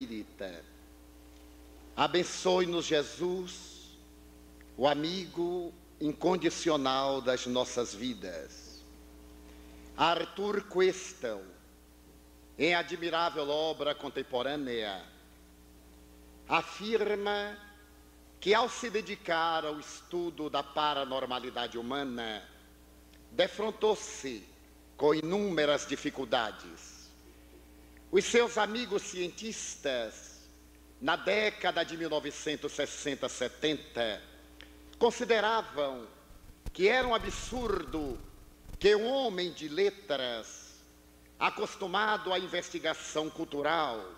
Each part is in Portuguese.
espírita. Abençoe-nos, Jesus, o amigo incondicional das nossas vidas. Arthur Questel, em admirável obra contemporânea, afirma que, ao se dedicar ao estudo da paranormalidade humana, defrontou-se com inúmeras dificuldades. Os seus amigos cientistas, na década de 1960-70, consideravam que era um absurdo que um homem de letras, acostumado à investigação cultural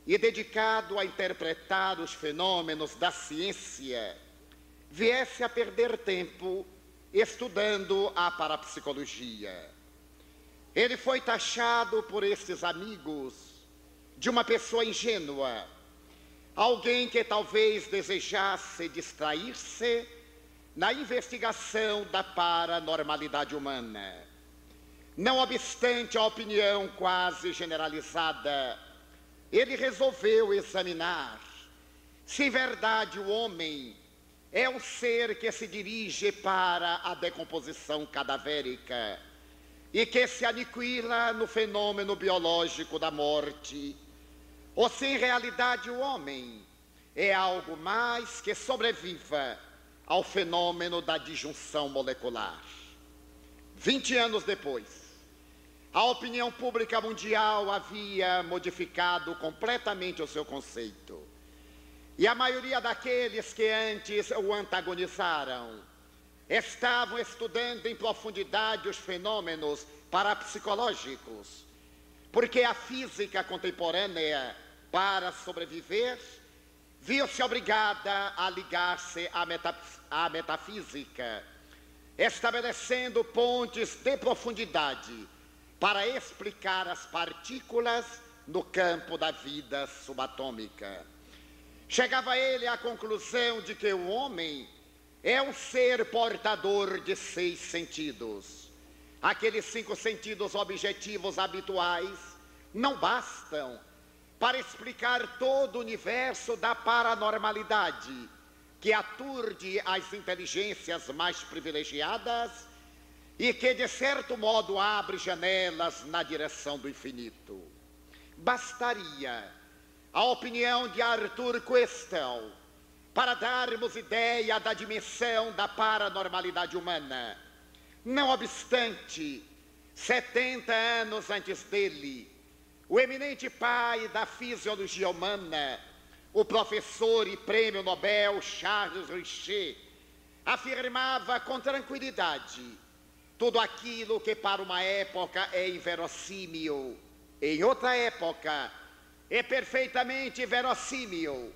e dedicado a interpretar os fenômenos da ciência, viesse a perder tempo estudando a parapsicologia. Ele foi taxado por esses amigos de uma pessoa ingênua, alguém que talvez desejasse distrair-se na investigação da paranormalidade humana. Não obstante a opinião quase generalizada, ele resolveu examinar se em verdade o homem é um ser que se dirige para a decomposição cadavérica e que se aniquila no fenômeno biológico da morte, ou se em realidade o homem é algo mais que sobreviva ao fenômeno da disjunção molecular. 20 anos depois, a opinião pública mundial havia modificado completamente o seu conceito. E a maioria daqueles que antes o antagonizaram estavam estudando em profundidade os fenômenos parapsicológicos, porque a física contemporânea, para sobreviver, viu-se obrigada a ligar-se à metafísica, estabelecendo pontes de profundidade para explicar as partículas no campo da vida subatômica. Chegava ele à conclusão de que o homem é um ser portador de 6 sentidos. Aqueles 5 sentidos objetivos habituais não bastam para explicar todo o universo da paranormalidade, que aturde as inteligências mais privilegiadas e que, de certo modo, abre janelas na direção do infinito. Bastaria a opinião de Arthur Questel para darmos ideia da dimensão da paranormalidade humana. Não obstante, 70 anos antes dele, o eminente pai da fisiologia humana, o professor e prêmio Nobel Charles Richer, afirmava com tranquilidade tudo aquilo que para uma época é inverossímil, em outra época é perfeitamente verossímil.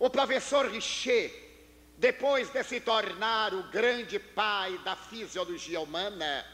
O professor Richer, depois de se tornar o grande pai da fisiologia humana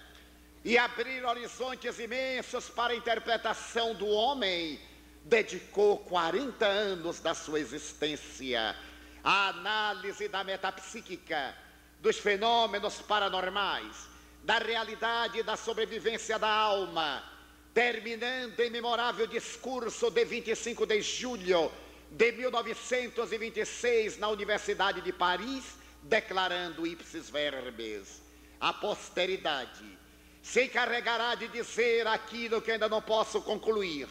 e abrir horizontes imensos para a interpretação do homem, dedicou 40 anos da sua existência à análise da metapsíquica, dos fenômenos paranormais, da realidade da sobrevivência da alma, terminando em memorável discurso de 25 de julho de 1926 na Universidade de Paris, declarando ipsis verbis: a posteridade se encarregará de dizer aquilo que ainda não posso concluir.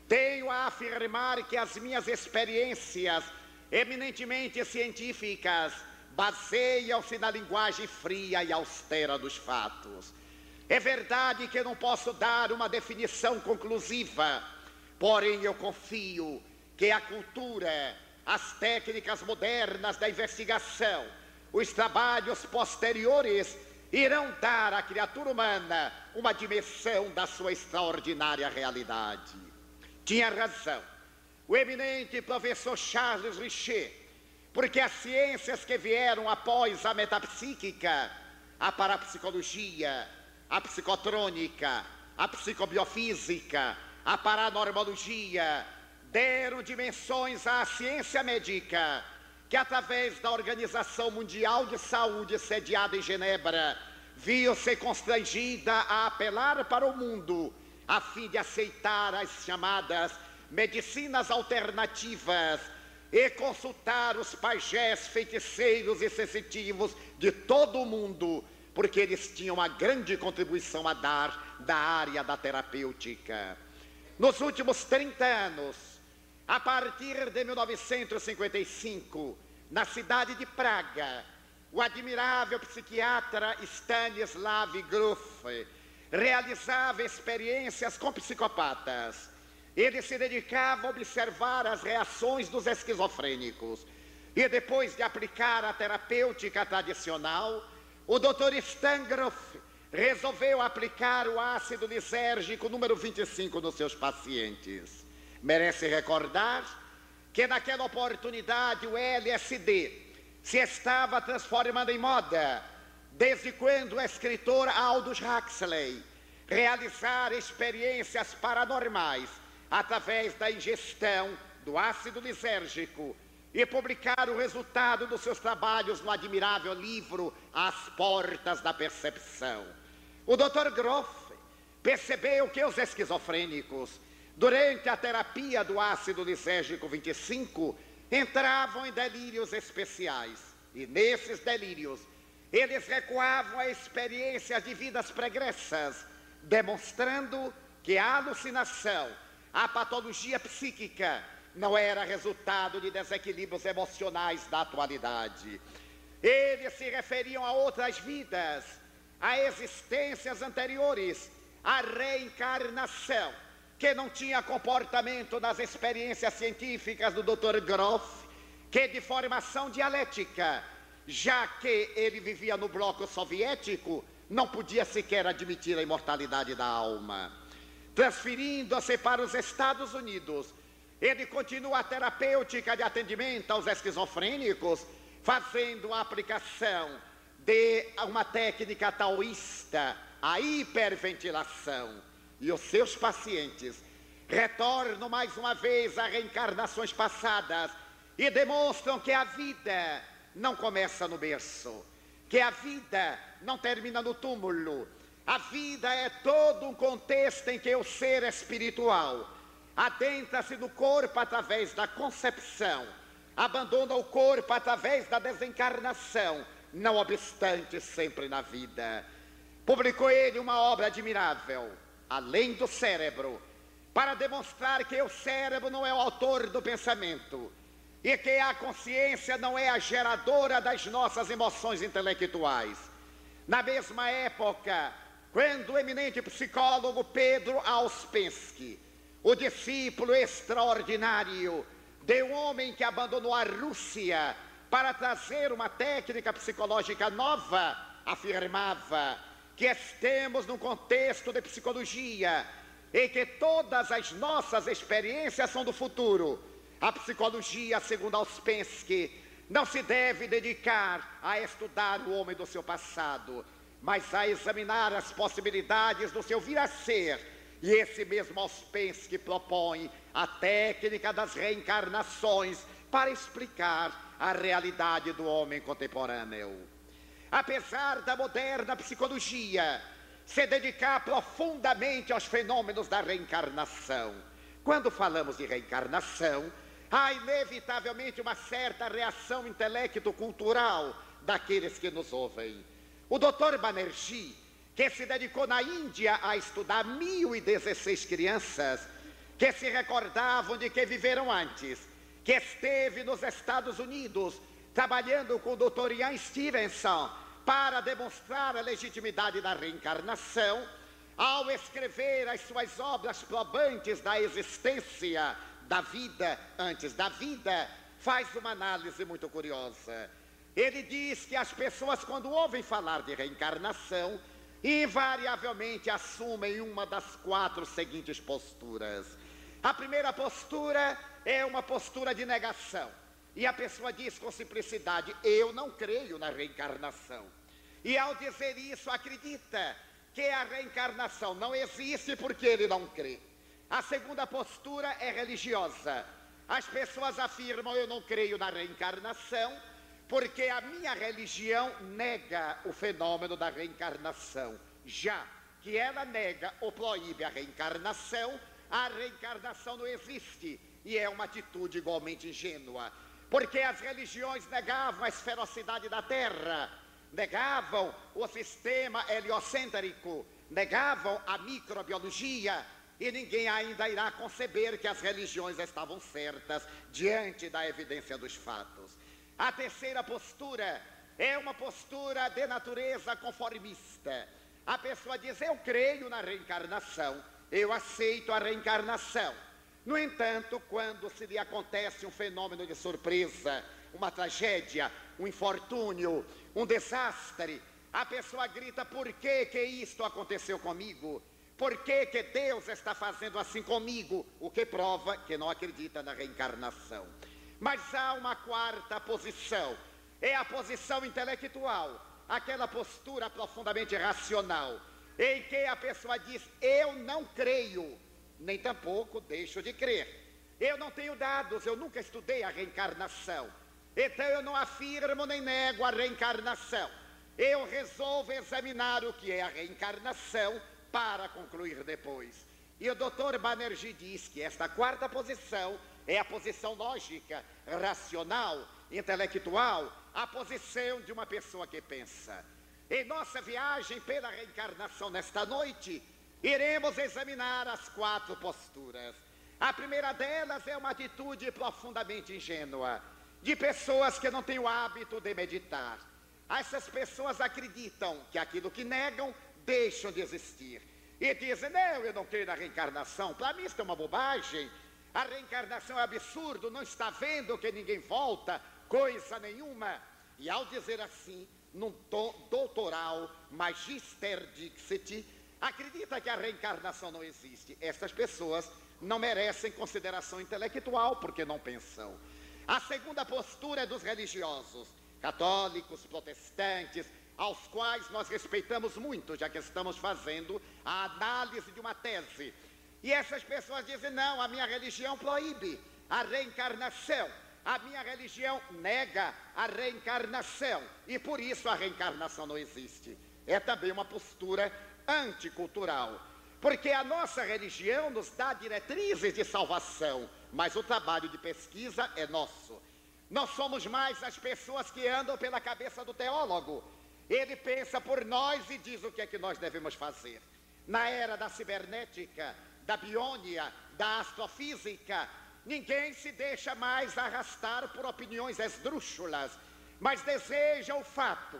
Tenho a afirmar que as minhas experiências eminentemente científicas baseiam-se na linguagem fria e austera dos fatos. É verdade que não posso dar uma definição conclusiva, porém eu confio que a cultura, as técnicas modernas da investigação, os trabalhos posteriores irão dar à criatura humana uma dimensão da sua extraordinária realidade. Tinha razão o eminente professor Charles Richer, porque as ciências que vieram após a metapsíquica, a parapsicologia, a psicotrônica, a psicobiofísica, a paranormologia, deram dimensões à ciência médica, que através da Organização Mundial de Saúde, sediada em Genebra, viu-se constrangida a apelar para o mundo, a fim de aceitar as chamadas medicinas alternativas e consultar os pajés, feiticeiros e sensitivos de todo o mundo, porque eles tinham uma grande contribuição a dar da área da terapêutica. Nos últimos 30 anos, a partir de 1955, na cidade de Praga, o admirável psiquiatra Stanislav Grof realizava experiências com psicopatas. Ele se dedicava a observar as reações dos esquizofrênicos. E depois de aplicar a terapêutica tradicional, o Dr. Stan Grof resolveu aplicar o ácido lisérgico número 25 nos seus pacientes. Merece recordar que naquela oportunidade o LSD se estava transformando em moda, desde quando o escritor Aldous Huxley realizara experiências paranormais através da ingestão do ácido lisérgico e publicar o resultado dos seus trabalhos no admirável livro As Portas da Percepção. O Dr. Grof percebeu que os esquizofrênicos, durante a terapia do ácido lisérgico 25, entravam em delírios especiais. E nesses delírios, eles recuavam a experiências de vidas pregressas, demonstrando que a alucinação, a patologia psíquica, não era resultado de desequilíbrios emocionais da atualidade. Eles se referiam a outras vidas, a existências anteriores, a reencarnação, que não tinha comportamento nas experiências científicas do Dr. Grof, que de formação dialética, já que ele vivia no bloco soviético, não podia sequer admitir a imortalidade da alma. Transferindo-se para os Estados Unidos, ele continua a terapêutica de atendimento aos esquizofrênicos, fazendo a aplicação de uma técnica taoísta, a hiperventilação. E os seus pacientes retornam mais uma vez a reencarnações passadas e demonstram que a vida não começa no berço, que a vida não termina no túmulo. A vida é todo um contexto em que o ser espiritual adentra-se no corpo através da concepção, abandona o corpo através da desencarnação, não obstante sempre na vida. Publicou ele uma obra admirável, Além do Cérebro, para demonstrar que o cérebro não é o autor do pensamento e que a consciência não é a geradora das nossas emoções intelectuais. Na mesma época, quando o eminente psicólogo Pedro Ouspensky, o discípulo extraordinário de um homem que abandonou a Rússia para trazer uma técnica psicológica nova, afirmava que estamos num contexto de psicologia em que todas as nossas experiências são do futuro. A psicologia, segundo Ouspensky, não se deve dedicar a estudar o homem do seu passado, mas a examinar as possibilidades do seu vir a ser. E esse mesmo Ouspensky propõe a técnica das reencarnações para explicar a realidade do homem contemporâneo. Apesar da moderna psicologia se dedicar profundamente aos fenômenos da reencarnação, quando falamos de reencarnação, há inevitavelmente uma certa reação intelecto-cultural daqueles que nos ouvem. O Dr. Banerjee, que se dedicou na Índia a estudar 1016 crianças que se recordavam de que viveram antes, que esteve nos Estados Unidos trabalhando com o Dr. Ian Stevenson para demonstrar a legitimidade da reencarnação, ao escrever as suas obras probantes da existência da vida antes da vida, faz uma análise muito curiosa. Ele diz que as pessoas, quando ouvem falar de reencarnação, invariavelmente assumem uma das 4 seguintes posturas. A primeira postura é uma postura de negação. E a pessoa diz com simplicidade: eu não creio na reencarnação. E ao dizer isso, acredita que a reencarnação não existe porque ele não crê. A segunda postura é religiosa. As pessoas afirmam: eu não creio na reencarnação porque a minha religião nega o fenômeno da reencarnação. Já que ela nega ou proíbe a reencarnação, a reencarnação não existe. E é uma atitude igualmente ingênua, porque as religiões negavam a esferocidade da Terra, negavam o sistema heliocêntrico, negavam a microbiologia, e ninguém ainda irá conceber que as religiões estavam certas diante da evidência dos fatos. A terceira postura é uma postura de natureza conformista. A pessoa diz: eu creio na reencarnação, eu aceito a reencarnação. No entanto, quando se lhe acontece um fenômeno de surpresa, uma tragédia, um infortúnio, um desastre, a pessoa grita: por que isto aconteceu comigo? Por que Deus está fazendo assim comigo? O que prova que não acredita na reencarnação. Mas há uma quarta posição, é a posição intelectual, aquela postura profundamente racional, em que a pessoa diz: eu não creio, nem tampouco deixo de crer. Eu não tenho dados, eu nunca estudei a reencarnação, então eu não afirmo nem nego a reencarnação. Eu resolvo examinar o que é a reencarnação para concluir depois. E o Dr. Banerjee diz que esta quarta posição é a posição lógica, racional, intelectual, a posição de uma pessoa que pensa. Em nossa viagem pela reencarnação nesta noite, iremos examinar as quatro posturas. A primeira delas é uma atitude profundamente ingênua, de pessoas que não têm o hábito de meditar. Essas pessoas acreditam que aquilo que negam, deixam de existir. E dizem: não, eu não creio na reencarnação, para mim isso é uma bobagem. A reencarnação é absurdo, não está vendo que ninguém volta, coisa nenhuma. E ao dizer assim, num tom doutoral, magister dixit, acredita que a reencarnação não existe. Essas pessoas não merecem consideração intelectual porque não pensam. A segunda postura é dos religiosos, católicos, protestantes, aos quais nós respeitamos muito, já que estamos fazendo a análise de uma tese. E essas pessoas dizem: não, a minha religião proíbe a reencarnação, a minha religião nega a reencarnação, e por isso a reencarnação não existe. É também uma postura anticultural, porque a nossa religião nos dá diretrizes de salvação, mas o trabalho de pesquisa é nosso. Nós somos mais as pessoas que andam pela cabeça do teólogo. Ele pensa por nós e diz o que é que nós devemos fazer. Na era da cibernética, da biônia, da astrofísica, ninguém se deixa mais arrastar por opiniões esdrúxulas, mas deseja o fato.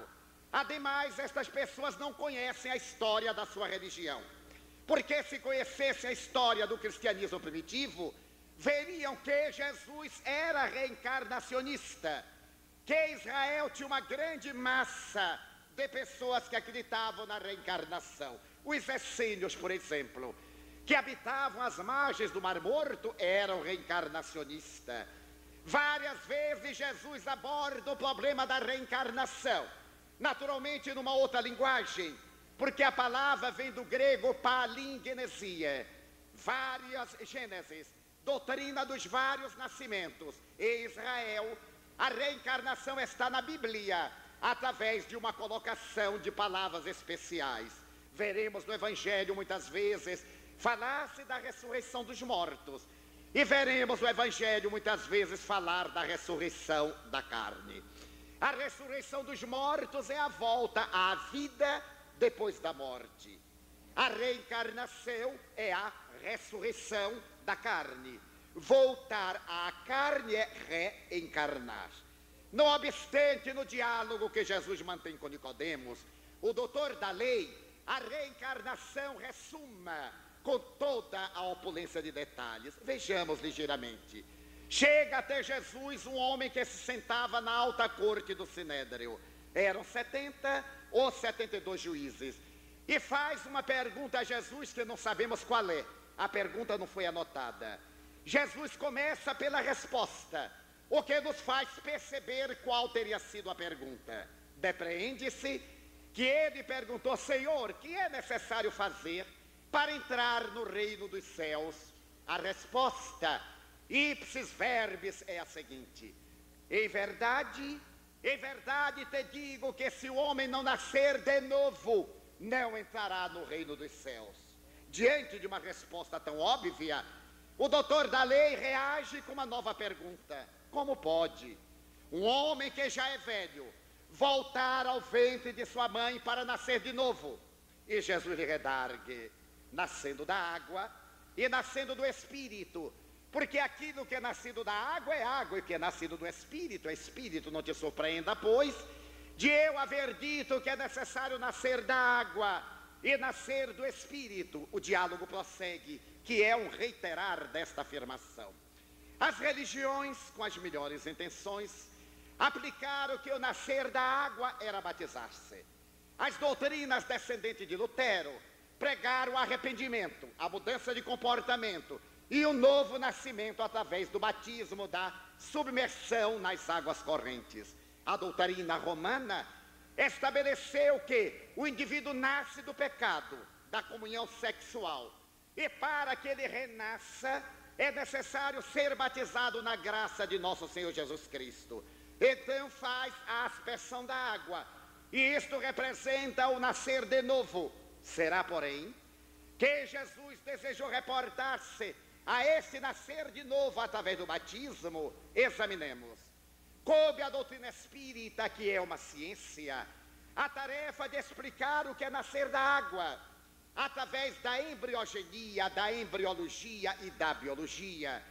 Ademais, estas pessoas não conhecem a história da sua religião, porque se conhecessem a história do cristianismo primitivo, veriam que Jesus era reencarnacionista, que Israel tinha uma grande massa de pessoas que acreditavam na reencarnação. Os essênios, por exemplo, que habitavam as margens do Mar Morto, eram reencarnacionistas. Várias vezes Jesus aborda o problema da reencarnação, naturalmente numa outra linguagem, porque a palavra vem do grego palingenesia, várias gênesis, doutrina dos vários nascimentos. Em Israel, a reencarnação está na Bíblia, através de uma colocação de palavras especiais. Veremos no Evangelho muitas vezes falar-se da ressurreição dos mortos, e veremos no Evangelho muitas vezes falar da ressurreição da carne. A ressurreição dos mortos é a volta à vida depois da morte. A reencarnação é a ressurreição da carne. Voltar à carne é reencarnar. Não obstante, no diálogo que Jesus mantém com Nicodemos, o doutor da lei, a reencarnação ressuma com toda a opulência de detalhes. Vejamos ligeiramente. Chega até Jesus um homem que se sentava na alta corte do Sinédrio. Eram 70 ou 72 juízes. E faz uma pergunta a Jesus que não sabemos qual é. A pergunta não foi anotada. Jesus começa pela resposta, o que nos faz perceber qual teria sido a pergunta. Depreende-se que ele perguntou: Senhor, que é necessário fazer para entrar no reino dos céus? A resposta, ipsis verbis, é a seguinte: em verdade te digo que se o homem não nascer de novo, não entrará no reino dos céus. Diante de uma resposta tão óbvia, o doutor da lei reage com uma nova pergunta: como pode um homem que já é velho voltar ao ventre de sua mãe para nascer de novo? E Jesus lhe redargue: nascendo da água e nascendo do Espírito. Porque aquilo que é nascido da água é água, e o que é nascido do Espírito é Espírito. Não te surpreenda, pois, de eu haver dito que é necessário nascer da água e nascer do Espírito. O diálogo prossegue, que é um reiterar desta afirmação. As religiões, com as melhores intenções, aplicaram que o nascer da água era batizar-se. As doutrinas descendentes de Lutero pregaram o arrependimento, a mudança de comportamento e o novo nascimento através do batismo, da submersão nas águas correntes. A doutrina romana estabeleceu que o indivíduo nasce do pecado, da comunhão sexual, e para que ele renasça é necessário ser batizado na graça de nosso Senhor Jesus Cristo. Então faz a aspersão da água, e isto representa o nascer de novo. Será, porém, que Jesus desejou reportar-se a esse nascer de novo através do batismo? Examinemos. Coube à doutrina espírita, que é uma ciência, a tarefa de explicar o que é nascer da água, através da embriogenia, da embriologia e da biologia.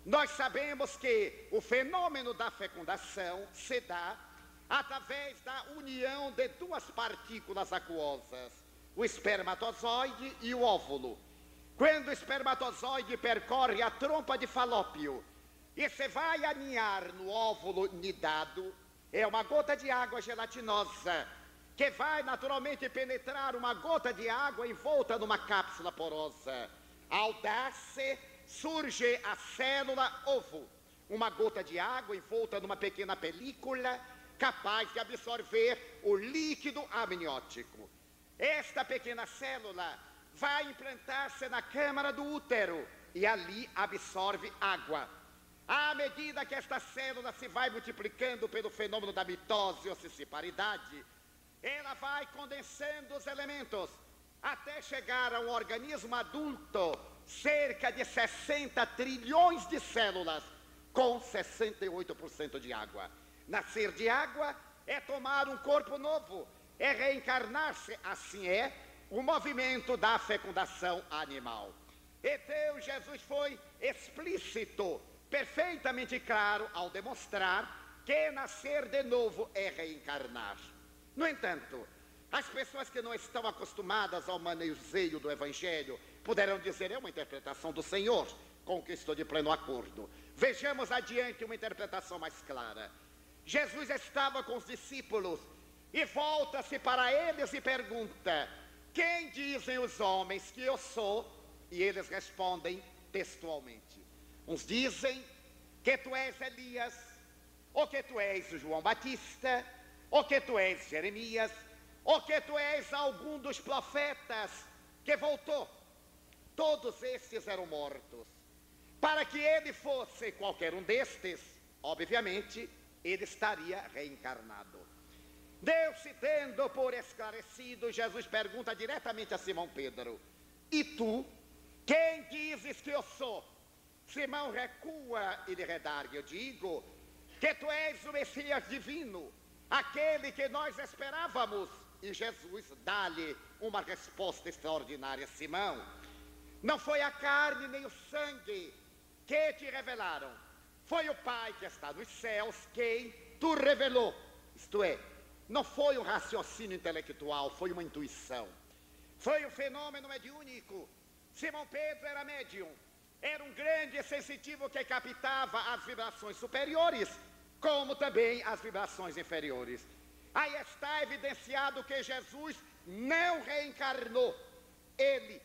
Nós sabemos que o fenômeno da fecundação se dá através da união de duas partículas aquosas, o espermatozoide e o óvulo. Quando o espermatozoide percorre a trompa de Falópio e se vai aninhar no óvulo nidado, é uma gota de água gelatinosa que vai naturalmente penetrar uma gota de água envolta numa cápsula porosa. Ao dar-se, surge a célula ovo, uma gota de água envolta numa pequena película capaz de absorver o líquido amniótico. Esta pequena célula vai implantar-se na câmara do útero e ali absorve água. À medida que esta célula se vai multiplicando pelo fenômeno da mitose ou cissiparidade, ela vai condensando os elementos até chegar a um organismo adulto, cerca de 60 trilhões de células, com 68% de água. Nascer de água é tomar um corpo novo, é reencarnar-se, assim é o movimento da fecundação animal. Então Jesus foi explícito, perfeitamente claro, ao demonstrar que nascer de novo é reencarnar. No entanto, as pessoas que não estão acostumadas ao manuseio do Evangelho poderão dizer: é uma interpretação do Senhor, com que estou de pleno acordo. Vejamos adiante uma interpretação mais clara. Jesus estava com os discípulos e volta-se para eles e pergunta: quem dizem os homens que eu sou? E eles respondem textualmente. Uns dizem que tu és Elias, ou que tu és João Batista, ou que tu és Jeremias, ou que tu és algum dos profetas que voltou. Todos estes eram mortos. Para que ele fosse qualquer um destes, obviamente, ele estaria reencarnado. Deus-se tendo por esclarecido, Jesus pergunta diretamente a Simão Pedro: e tu, quem dizes que eu sou? Simão recua e lhe redargue: eu digo que tu és o Messias divino, aquele que nós esperávamos. E Jesus dá-lhe uma resposta extraordinária: Simão, não foi a carne nem o sangue que te revelaram, foi o Pai que está nos céus quem tu revelou. Isto é, não foi um raciocínio intelectual, foi uma intuição, foi um fenômeno mediúnico. Simão Pedro era médium, era um grande sensitivo que captava as vibrações superiores, como também as vibrações inferiores. Aí está evidenciado que Jesus não reencarnou, ele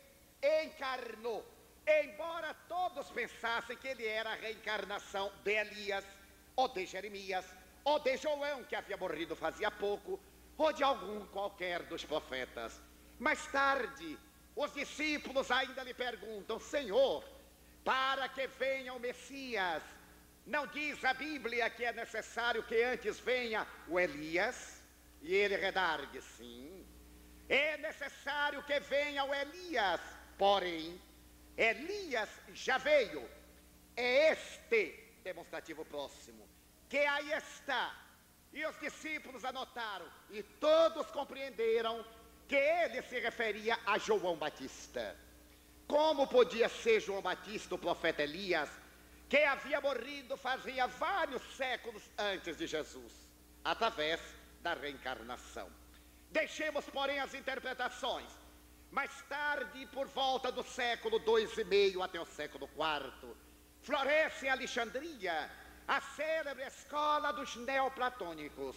encarnou. Embora todos pensassem que ele era a reencarnação de Elias, ou de Jeremias, ou de João, que havia morrido fazia pouco, ou de algum qualquer dos profetas. Mais tarde, os discípulos ainda lhe perguntam: Senhor, para que venha o Messias, não diz a Bíblia que é necessário que antes venha o Elias? E ele redargue: sim, é necessário que venha o Elias, Porém, Elias já veio. É este demonstrativo próximo, que aí está. E os discípulos anotaram, e todos compreenderam que ele se referia a João Batista. Como podia ser João Batista o profeta Elias, que havia morrido fazia vários séculos antes de Jesus, através da reencarnação? Deixemos, porém, as interpretações. Mais tarde, por volta do século II até o século IV, floresce em Alexandria a célebre escola dos neoplatônicos,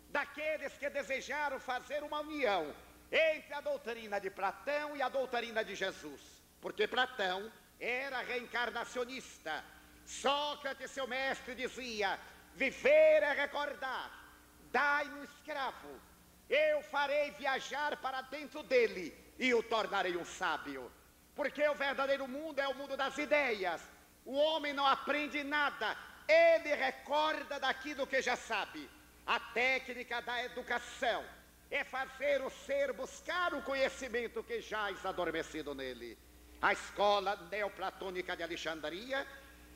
daqueles que desejaram fazer uma união entre a doutrina de Platão e a doutrina de Jesus, porque Platão era reencarnacionista. Sócrates, seu mestre, dizia: viver é recordar, dai-me um escravo, eu farei viajar para dentro dele e o tornarei um sábio. Porque o verdadeiro mundo é o mundo das ideias. O homem não aprende nada, ele recorda daquilo que já sabe. A técnica da educação é fazer o ser buscar o conhecimento que jaz adormecido nele. A escola neoplatônica de Alexandria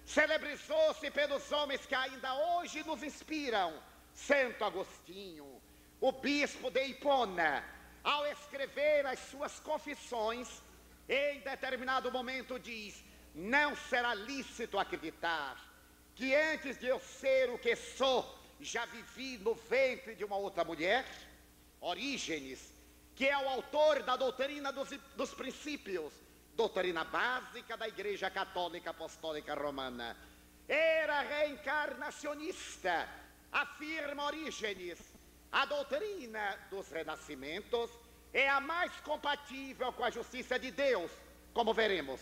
celebrizou-se pelos homens que ainda hoje nos inspiram. Santo Agostinho, o bispo de Hipona, ao escrever as suas confissões, em determinado momento diz: não será lícito acreditar que antes de eu ser o que sou, já vivi no ventre de uma outra mulher. Orígenes, que é o autor da doutrina dos princípios, doutrina básica da Igreja Católica Apostólica Romana, era reencarnacionista. Afirma Orígenes: a doutrina dos renascimentos é a mais compatível com a justiça de Deus, como veremos.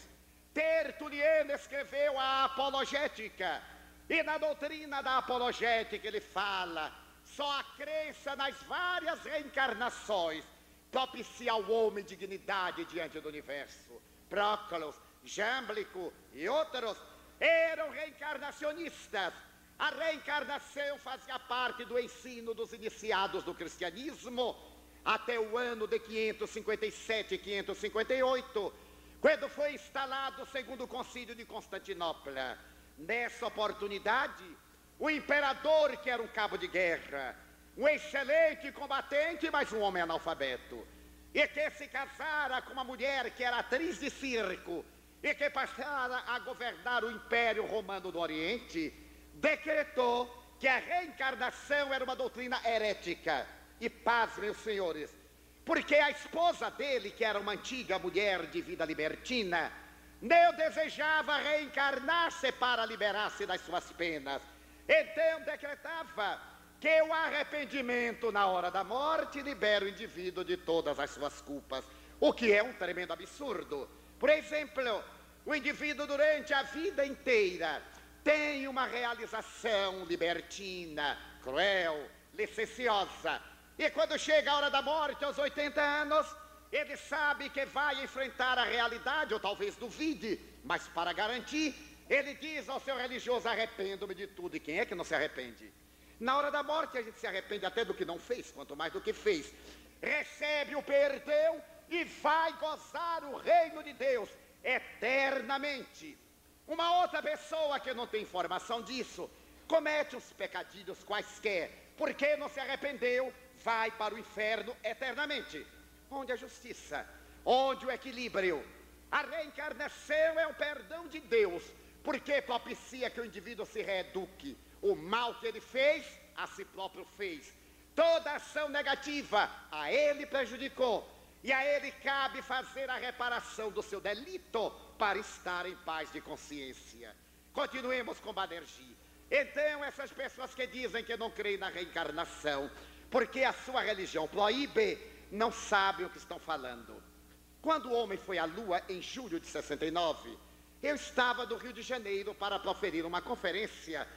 Tertuliano escreveu a Apologética, e na doutrina da Apologética ele fala: só a crença nas várias reencarnações propicia ao homem dignidade diante do universo. Próclus, Jâmblico e outros eram reencarnacionistas. A reencarnação fazia parte do ensino dos iniciados do cristianismo até o ano de 557 e 558, quando foi instalado o segundo concílio de Constantinopla. Nessa oportunidade, o imperador, que era um cabo de guerra, um excelente combatente, mas um homem analfabeto, e que se casara com uma mulher que era atriz de circo, e que passara a governar o Império Romano do Oriente, decretou que a reencarnação era uma doutrina herética. E pasmem os senhores, porque a esposa dele, que era uma antiga mulher de vida libertina, não desejava reencarnar-se para liberar-se das suas penas. Então decretava que o arrependimento na hora da morte libera o indivíduo de todas as suas culpas, o que é um tremendo absurdo. Por exemplo, o indivíduo durante a vida inteira tem uma realização libertina, cruel, licenciosa, e quando chega a hora da morte, aos 80 anos, ele sabe que vai enfrentar a realidade, ou talvez duvide, mas para garantir, ele diz ao seu religioso: arrependo-me de tudo. E quem é que não se arrepende? Na hora da morte a gente se arrepende até do que não fez, quanto mais do que fez. Recebe o perdão e vai gozar o reino de Deus eternamente. Uma outra pessoa que não tem informação disso, comete os pecadilhos quaisquer, porque não se arrependeu, vai para o inferno eternamente. Onde a justiça? Onde o equilíbrio? A reencarnação é o perdão de Deus, porque propicia que o indivíduo se reeduque. O mal que ele fez, a si próprio fez. Toda ação negativa a ele prejudicou, e a ele cabe fazer a reparação do seu delito para estar em paz de consciência. Continuemos com Banerjee. Então, essas pessoas que dizem que não creem na reencarnação, porque a sua religião proíbe, não sabem o que estão falando. Quando o homem foi à Lua, em julho de 69, eu estava no Rio de Janeiro para proferir uma conferência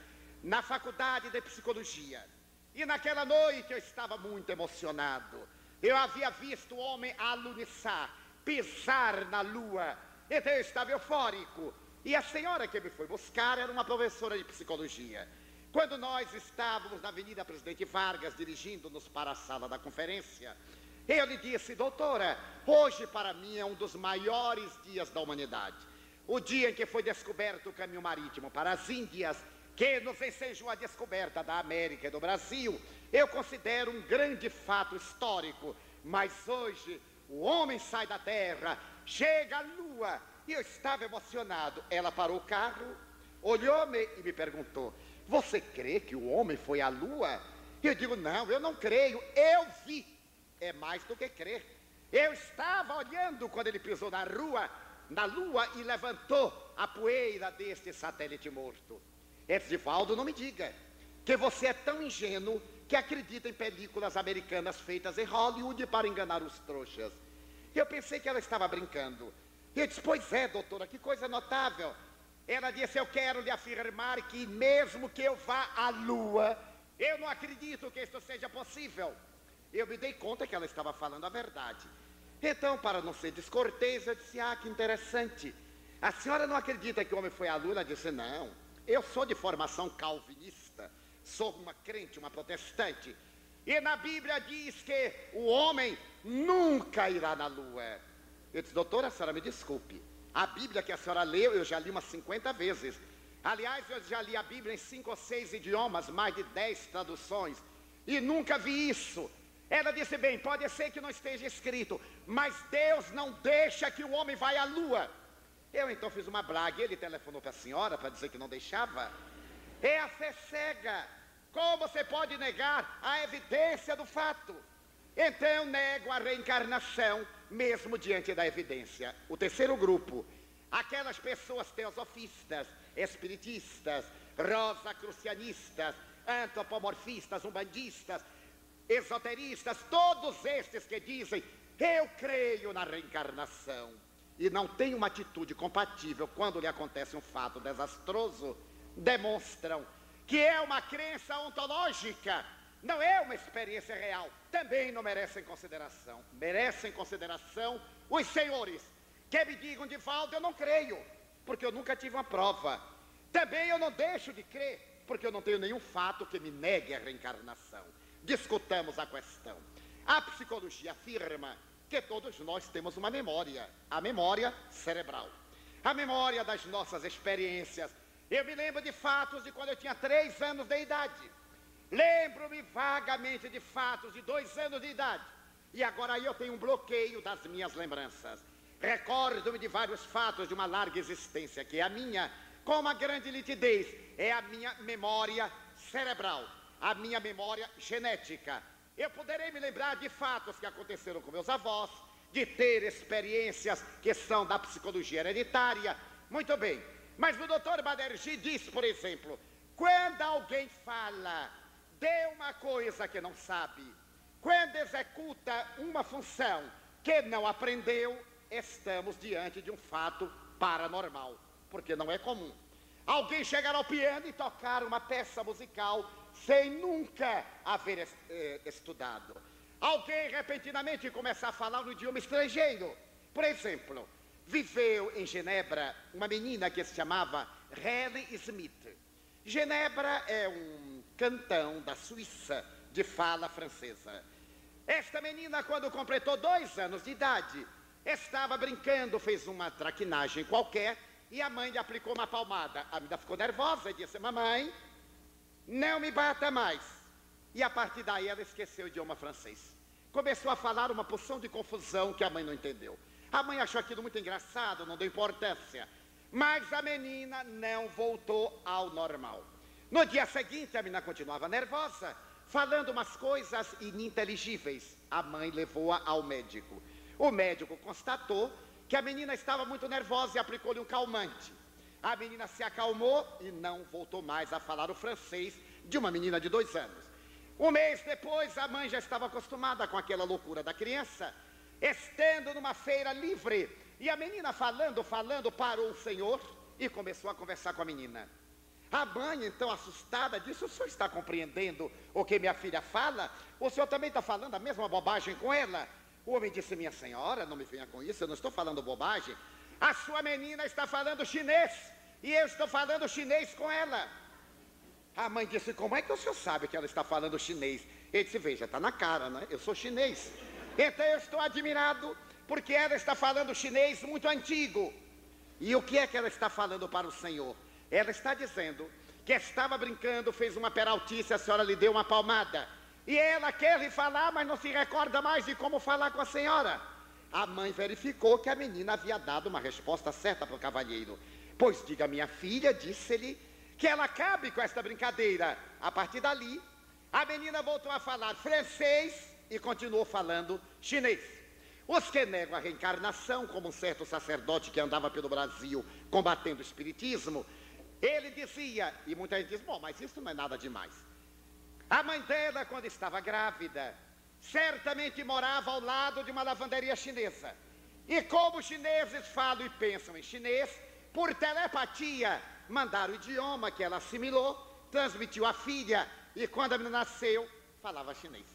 na Faculdade de Psicologia. E naquela noite eu estava muito emocionado. Eu havia visto o homem alunissar, pisar na Lua. Então eu estava eufórico. E a senhora que me foi buscar era uma professora de psicologia. Quando nós estávamos na Avenida Presidente Vargas, dirigindo-nos para a sala da conferência, Eu lhe disse: doutora, hoje para mim é um dos maiores dias da humanidade. O dia em que foi descoberto o caminho marítimo para as Índias, que nos ensejou a descoberta da América e do Brasil, eu considero um grande fato histórico. Mas hoje o homem sai da terra, chega à lua, e eu estava emocionado. Ela parou o carro, olhou-me e me perguntou: você crê que o homem foi à lua? Eu digo: não, eu não creio, eu vi. É mais do que crer. Eu estava olhando quando ele pisou na lua e levantou a poeira deste satélite morto. Edivaldo, não me diga que você é tão ingênuo que acredita em películas americanas feitas em Hollywood para enganar os trouxas. Eu pensei que ela estava brincando. Eu disse: pois é, doutora, que coisa notável. Ela disse: eu quero lhe afirmar que mesmo que eu vá à lua, eu não acredito que isso seja possível. Eu me dei conta que ela estava falando a verdade. Então, para não ser descortês, eu disse: ah, que interessante. A senhora não acredita que o homem foi à lua? Ela disse: não, eu sou de formação calvinista, sou uma crente, uma protestante. E na Bíblia diz que o homem nunca irá na lua. Eu disse: doutora, a senhora me desculpe. A Bíblia que a senhora leu, eu já li umas 50 vezes. Aliás, eu já li a Bíblia em 5 ou 6 idiomas, mais de 10 traduções, e nunca vi isso. Ela disse: bem, pode ser que não esteja escrito, mas Deus não deixa que o homem vá à lua. Eu então fiz uma blague. Ele telefonou para a senhora para dizer que não deixava. É a fé cega. Como você pode negar a evidência do fato? Então eu nego a reencarnação, mesmo diante da evidência. O terceiro grupo, aquelas pessoas teosofistas, espiritistas, rosacrucianistas, antropomorfistas, umbandistas, esoteristas, todos estes que dizem: eu creio na reencarnação, e não tem uma atitude compatível quando lhe acontece um fato desastroso, demonstram que é uma crença ontológica, não é uma experiência real. Também não merecem consideração. Merecem consideração os senhores que me digam: Divaldo, eu não creio, porque eu nunca tive uma prova. Também eu não deixo de crer, porque eu não tenho nenhum fato que me negue a reencarnação. Discutamos a questão. A psicologia afirma que todos nós temos uma memória, a memória cerebral, a memória das nossas experiências. Eu me lembro de fatos de quando eu tinha 3 anos de idade. Lembro-me vagamente de fatos de 2 anos de idade. E agora aí eu tenho um bloqueio das minhas lembranças. Recordo-me de vários fatos de uma larga existência, que é a minha, com uma grande nitidez. É a minha memória cerebral, a minha memória genética. Eu poderei me lembrar de fatos que aconteceram com meus avós, de ter experiências que são da psicologia hereditária. Muito bem. Mas o doutor Baderji diz, por exemplo, quando alguém fala de uma coisa que não sabe, quando executa uma função que não aprendeu, estamos diante de um fato paranormal, porque não é comum alguém chegar ao piano e tocar uma peça musical sem nunca haver estudado. Alguém repentinamente começar a falar no idioma estrangeiro. Por exemplo, viveu em Genebra uma menina que se chamava Halle Smith. Genebra é um cantão da Suíça de fala francesa. Esta menina, quando completou 2 anos de idade, estava brincando, fez uma traquinagem qualquer e a mãe lhe aplicou uma palmada. A menina ficou nervosa e disse: mamãe, não me bata mais. E a partir daí ela esqueceu o idioma francês. Começou a falar uma porção de confusão que a mãe não entendeu. A mãe achou aquilo muito engraçado, não deu importância. Mas a menina não voltou ao normal. No dia seguinte, a menina continuava nervosa, falando umas coisas ininteligíveis. A mãe levou-a ao médico. O médico constatou que a menina estava muito nervosa e aplicou-lhe um calmante. A menina se acalmou e não voltou mais a falar o francês de uma menina de 2 anos. 1 mês depois, a mãe já estava acostumada com aquela loucura da criança, estando numa feira livre, e a menina falando, parou o senhor e começou a conversar com a menina. A mãe, então, assustada, disse: o senhor está compreendendo o que minha filha fala? O senhor também está falando a mesma bobagem com ela? O homem disse: minha senhora, não me venha com isso, eu não estou falando bobagem. A sua menina está falando chinês, e eu estou falando chinês com ela. A mãe disse: como é que o senhor sabe que ela está falando chinês? Ele disse: veja, está na cara, né? Eu sou chinês. Então eu estou admirado, porque ela está falando chinês muito antigo. E o que é que ela está falando para o Senhor? Ela está dizendo que estava brincando, fez uma peraltice, a senhora lhe deu uma palmada. E ela quer lhe falar, mas não se recorda mais de como falar com a senhora. A mãe verificou que a menina havia dado uma resposta certa para o cavalheiro. Pois diga, minha filha, disse-lhe, que ela acabe com esta brincadeira. A partir dali, a menina voltou a falar francês e continuou falando chinês. Os que negam a reencarnação, como um certo sacerdote que andava pelo Brasil combatendo o espiritismo, ele dizia, e muita gente diz, bom, mas isso não é nada demais. A mãe dela, quando estava grávida, certamente morava ao lado de uma lavanderia chinesa. E como os chineses falam e pensam em chinês, por telepatia, mandaram o idioma que ela assimilou, transmitiu à filha, e quando a menina nasceu, falava chinês.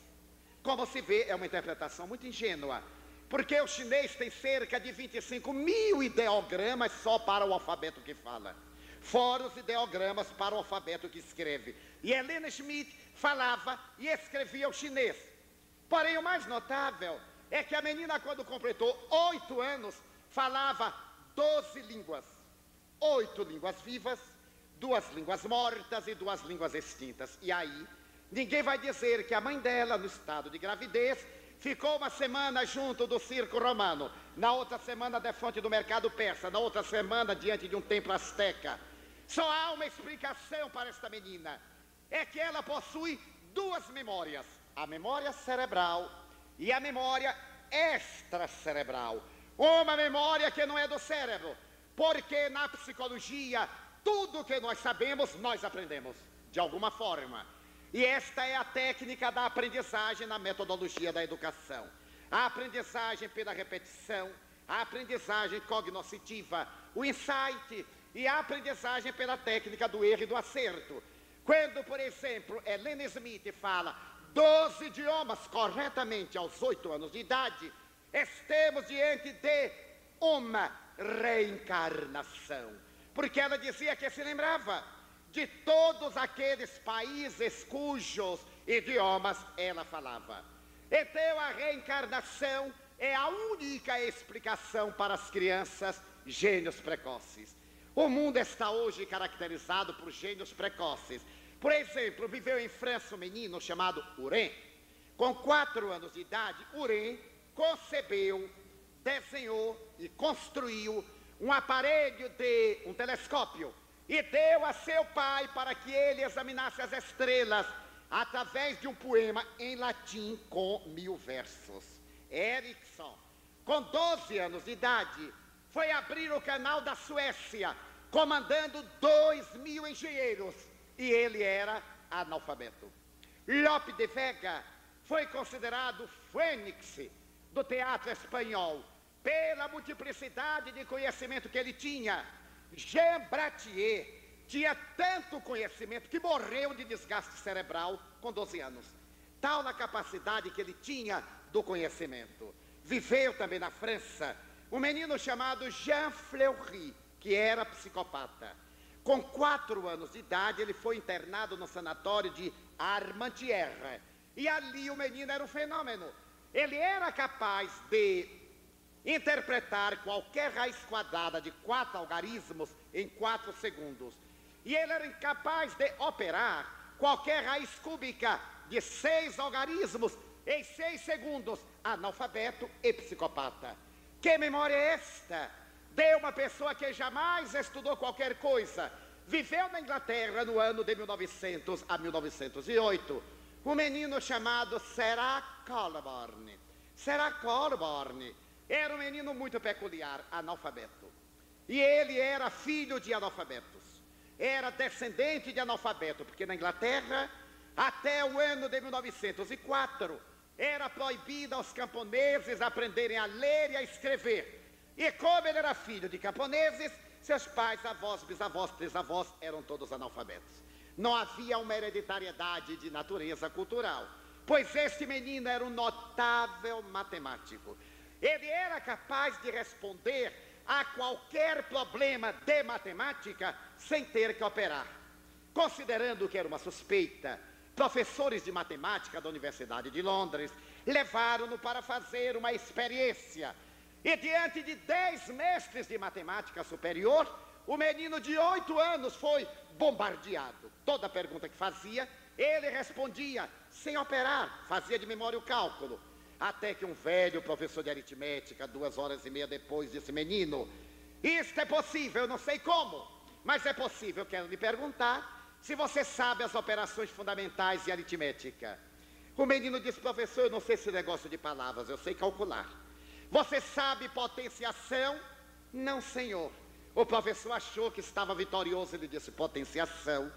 Como se vê, é uma interpretação muito ingênua, porque o chinês tem cerca de 25 mil ideogramas só para o alfabeto que fala, fora os ideogramas para o alfabeto que escreve. E Helena Schmidt falava e escrevia o chinês. Porém, o mais notável é que a menina, quando completou 8 anos, falava 12 línguas. 8 línguas vivas, 2 línguas mortas e 2 línguas extintas. E aí, ninguém vai dizer que a mãe dela, no estado de gravidez, ficou uma semana junto do circo romano, na outra semana de fonte do mercado persa, na outra semana diante de um templo asteca. Só há uma explicação para esta menina, é que ela possui 2 memórias, a memória cerebral e a memória extracerebral. Uma memória que não é do cérebro, porque na psicologia, tudo que nós sabemos, nós aprendemos, de alguma forma. E esta é a técnica da aprendizagem na metodologia da educação. A aprendizagem pela repetição, a aprendizagem cognoscitiva, o insight e a aprendizagem pela técnica do erro e do acerto. Quando, por exemplo, Helena Schmidt fala 12 idiomas corretamente aos 8 anos de idade, estamos diante de uma reencarnação. Porque ela dizia que se lembrava de todos aqueles países cujos idiomas ela falava. Então a reencarnação é a única explicação para as crianças gênios precoces. O mundo está hoje caracterizado por gênios precoces. Por exemplo, viveu em França um menino chamado Urém. Com 4 anos de idade, Urém concebeu, desenhou e construiu um aparelho um telescópio e deu a seu pai para que ele examinasse as estrelas através de um poema em latim com 1000 versos. Ericsson, com 12 anos de idade, foi abrir o canal da Suécia, comandando 2000 engenheiros, e ele era analfabeto. Lope de Vega foi considerado fênix do teatro espanhol, pela multiplicidade de conhecimento que ele tinha. Jean Bratier tinha tanto conhecimento que morreu de desgaste cerebral com 12 anos. Tal a capacidade que ele tinha do conhecimento. Viveu também na França um menino chamado Jean Fleury, que era psicopata. Com 4 anos de idade, ele foi internado no sanatório de Armentières. E ali o menino era um fenômeno. Ele era capaz de interpretar qualquer raiz quadrada de 4 algarismos em 4 segundos. E ele era incapaz de operar qualquer raiz cúbica de 6 algarismos em 6 segundos. Analfabeto e psicopata. Que memória é esta de uma pessoa que jamais estudou qualquer coisa? Viveu na Inglaterra no ano de 1900 a 1908. Um menino chamado Sarah Colborne. Sarah Colborne era um menino muito peculiar, analfabeto. E ele era filho de analfabetos. Era descendente de analfabeto, porque na Inglaterra, até o ano de 1904, era proibido aos camponeses aprenderem a ler e a escrever. E como ele era filho de camponeses, seus pais, avós, bisavós, trisavós eram todos analfabetos. Não havia uma hereditariedade de natureza cultural, pois este menino era um notável matemático. Ele era capaz de responder a qualquer problema de matemática sem ter que operar. Considerando que era uma suspeita, Professores de matemática da Universidade de Londres levaram-no para fazer uma experiência. E diante de 10 mestres de matemática superior, o menino de 8 anos foi bombardeado. Toda pergunta que fazia, ele respondia sem operar, fazia de memória o cálculo. Até que um velho professor de aritmética, 2h30 depois, disse: menino, isto é possível, eu não sei como, mas é possível. Quero lhe perguntar se você sabe as operações fundamentais de aritmética. O menino disse: professor, eu não sei esse negócio de palavras, eu sei calcular. Você sabe potenciação? Não, senhor. O professor achou que estava vitorioso. Ele disse: potenciação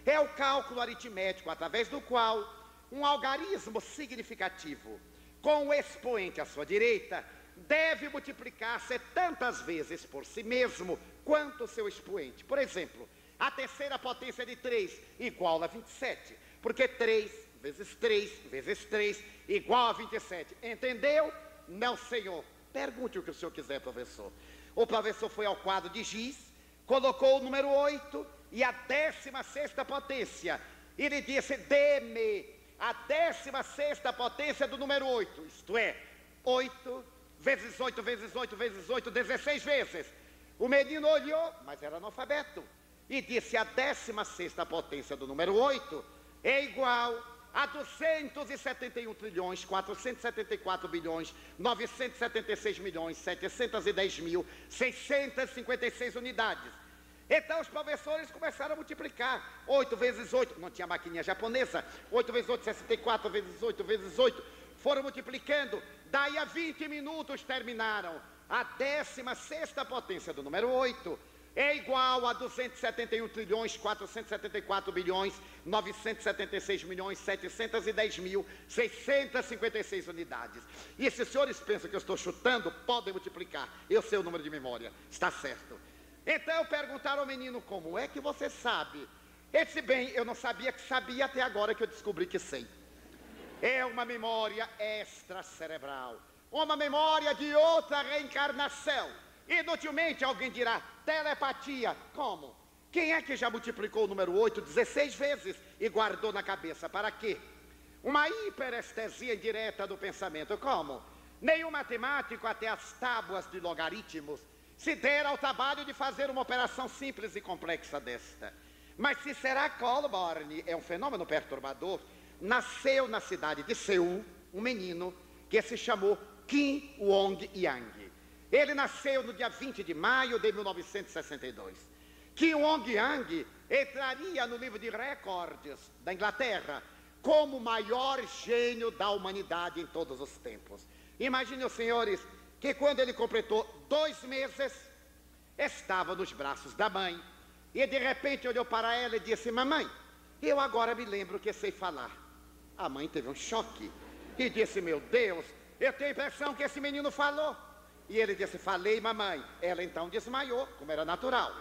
é o cálculo aritmético através do qual um algarismo significativo com o expoente à sua direita deve multiplicar-se tantas vezes por si mesmo quanto o seu expoente. Por exemplo, a terceira potência de 3 igual a 27, porque 3 vezes 3 vezes 3 igual a 27. Entendeu? Não, senhor. Pergunte o que o senhor quiser, professor. O professor foi ao quadro de giz, colocou o número 8 e a 16ª potência. E lhe disse: dê-me a 16ª potência do número 8. Isto é, 8 vezes 8 vezes 8 vezes 8, 16 vezes. O menino olhou, mas era analfabeto, e disse: a 16ª potência do número 8 é igual a 271 trilhões, 474 bilhões, 976 milhões, 710 mil, 656 unidades. Então os professores começaram a multiplicar. 8 vezes 8, não tinha maquininha japonesa, 8 vezes 8, 64 vezes 8 vezes 8. Foram multiplicando, daí a 20 minutos terminaram. A 16ª potência do número 8 é igual a 271 trilhões, 474 bilhões, 976 milhões, 710 mil, 656 unidades. E se os senhores pensam que eu estou chutando, podem multiplicar. Eu sei o número de memória, está certo. Então perguntaram ao menino: como é que você sabe? Ele disse: bem, eu não sabia que sabia até agora que eu descobri que sei. É uma memória extracerebral, uma memória de outra reencarnação. Inutilmente alguém dirá: telepatia. Como? Quem é que já multiplicou o número 8 16 vezes e guardou na cabeça? Para quê? Uma hiperestesia indireta do pensamento. Como? Nenhum matemático, até as tábuas de logaritmos, se dera ao trabalho de fazer uma operação simples e complexa desta. Mas Cicera Colborne é um fenômeno perturbador. Nasceu na cidade de Seul um menino que se chamou Kim Wong-yang. Ele nasceu no dia 20 de maio de 1962. Kim Wong-yang entraria no livro de recordes da Inglaterra como o maior gênio da humanidade em todos os tempos. Imaginem, os senhores, que quando ele completou 2 meses, estava nos braços da mãe, e de repente olhou para ela e disse: mamãe, eu agora me lembro que sei falar. A mãe teve um choque e disse: meu Deus, eu tenho a impressão que esse menino falou. E ele disse: falei, mamãe. Ela então desmaiou, como era natural.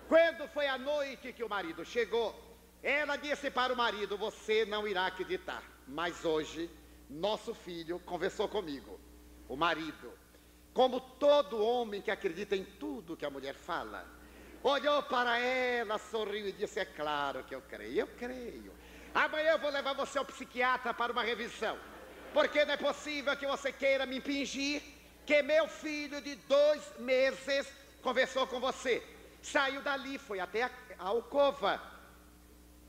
Quando foi a noite que o marido chegou, ela disse para o marido: você não irá acreditar, mas hoje nosso filho conversou comigo. O marido, como todo homem que acredita em tudo que a mulher fala, olhou para ela, sorriu e disse: é claro que eu creio, eu creio. Amanhã eu vou levar você ao psiquiatra para uma revisão, porque não é possível que você queira me impingir que meu filho de 2 meses conversou com você. Saiu dali, foi até a alcova,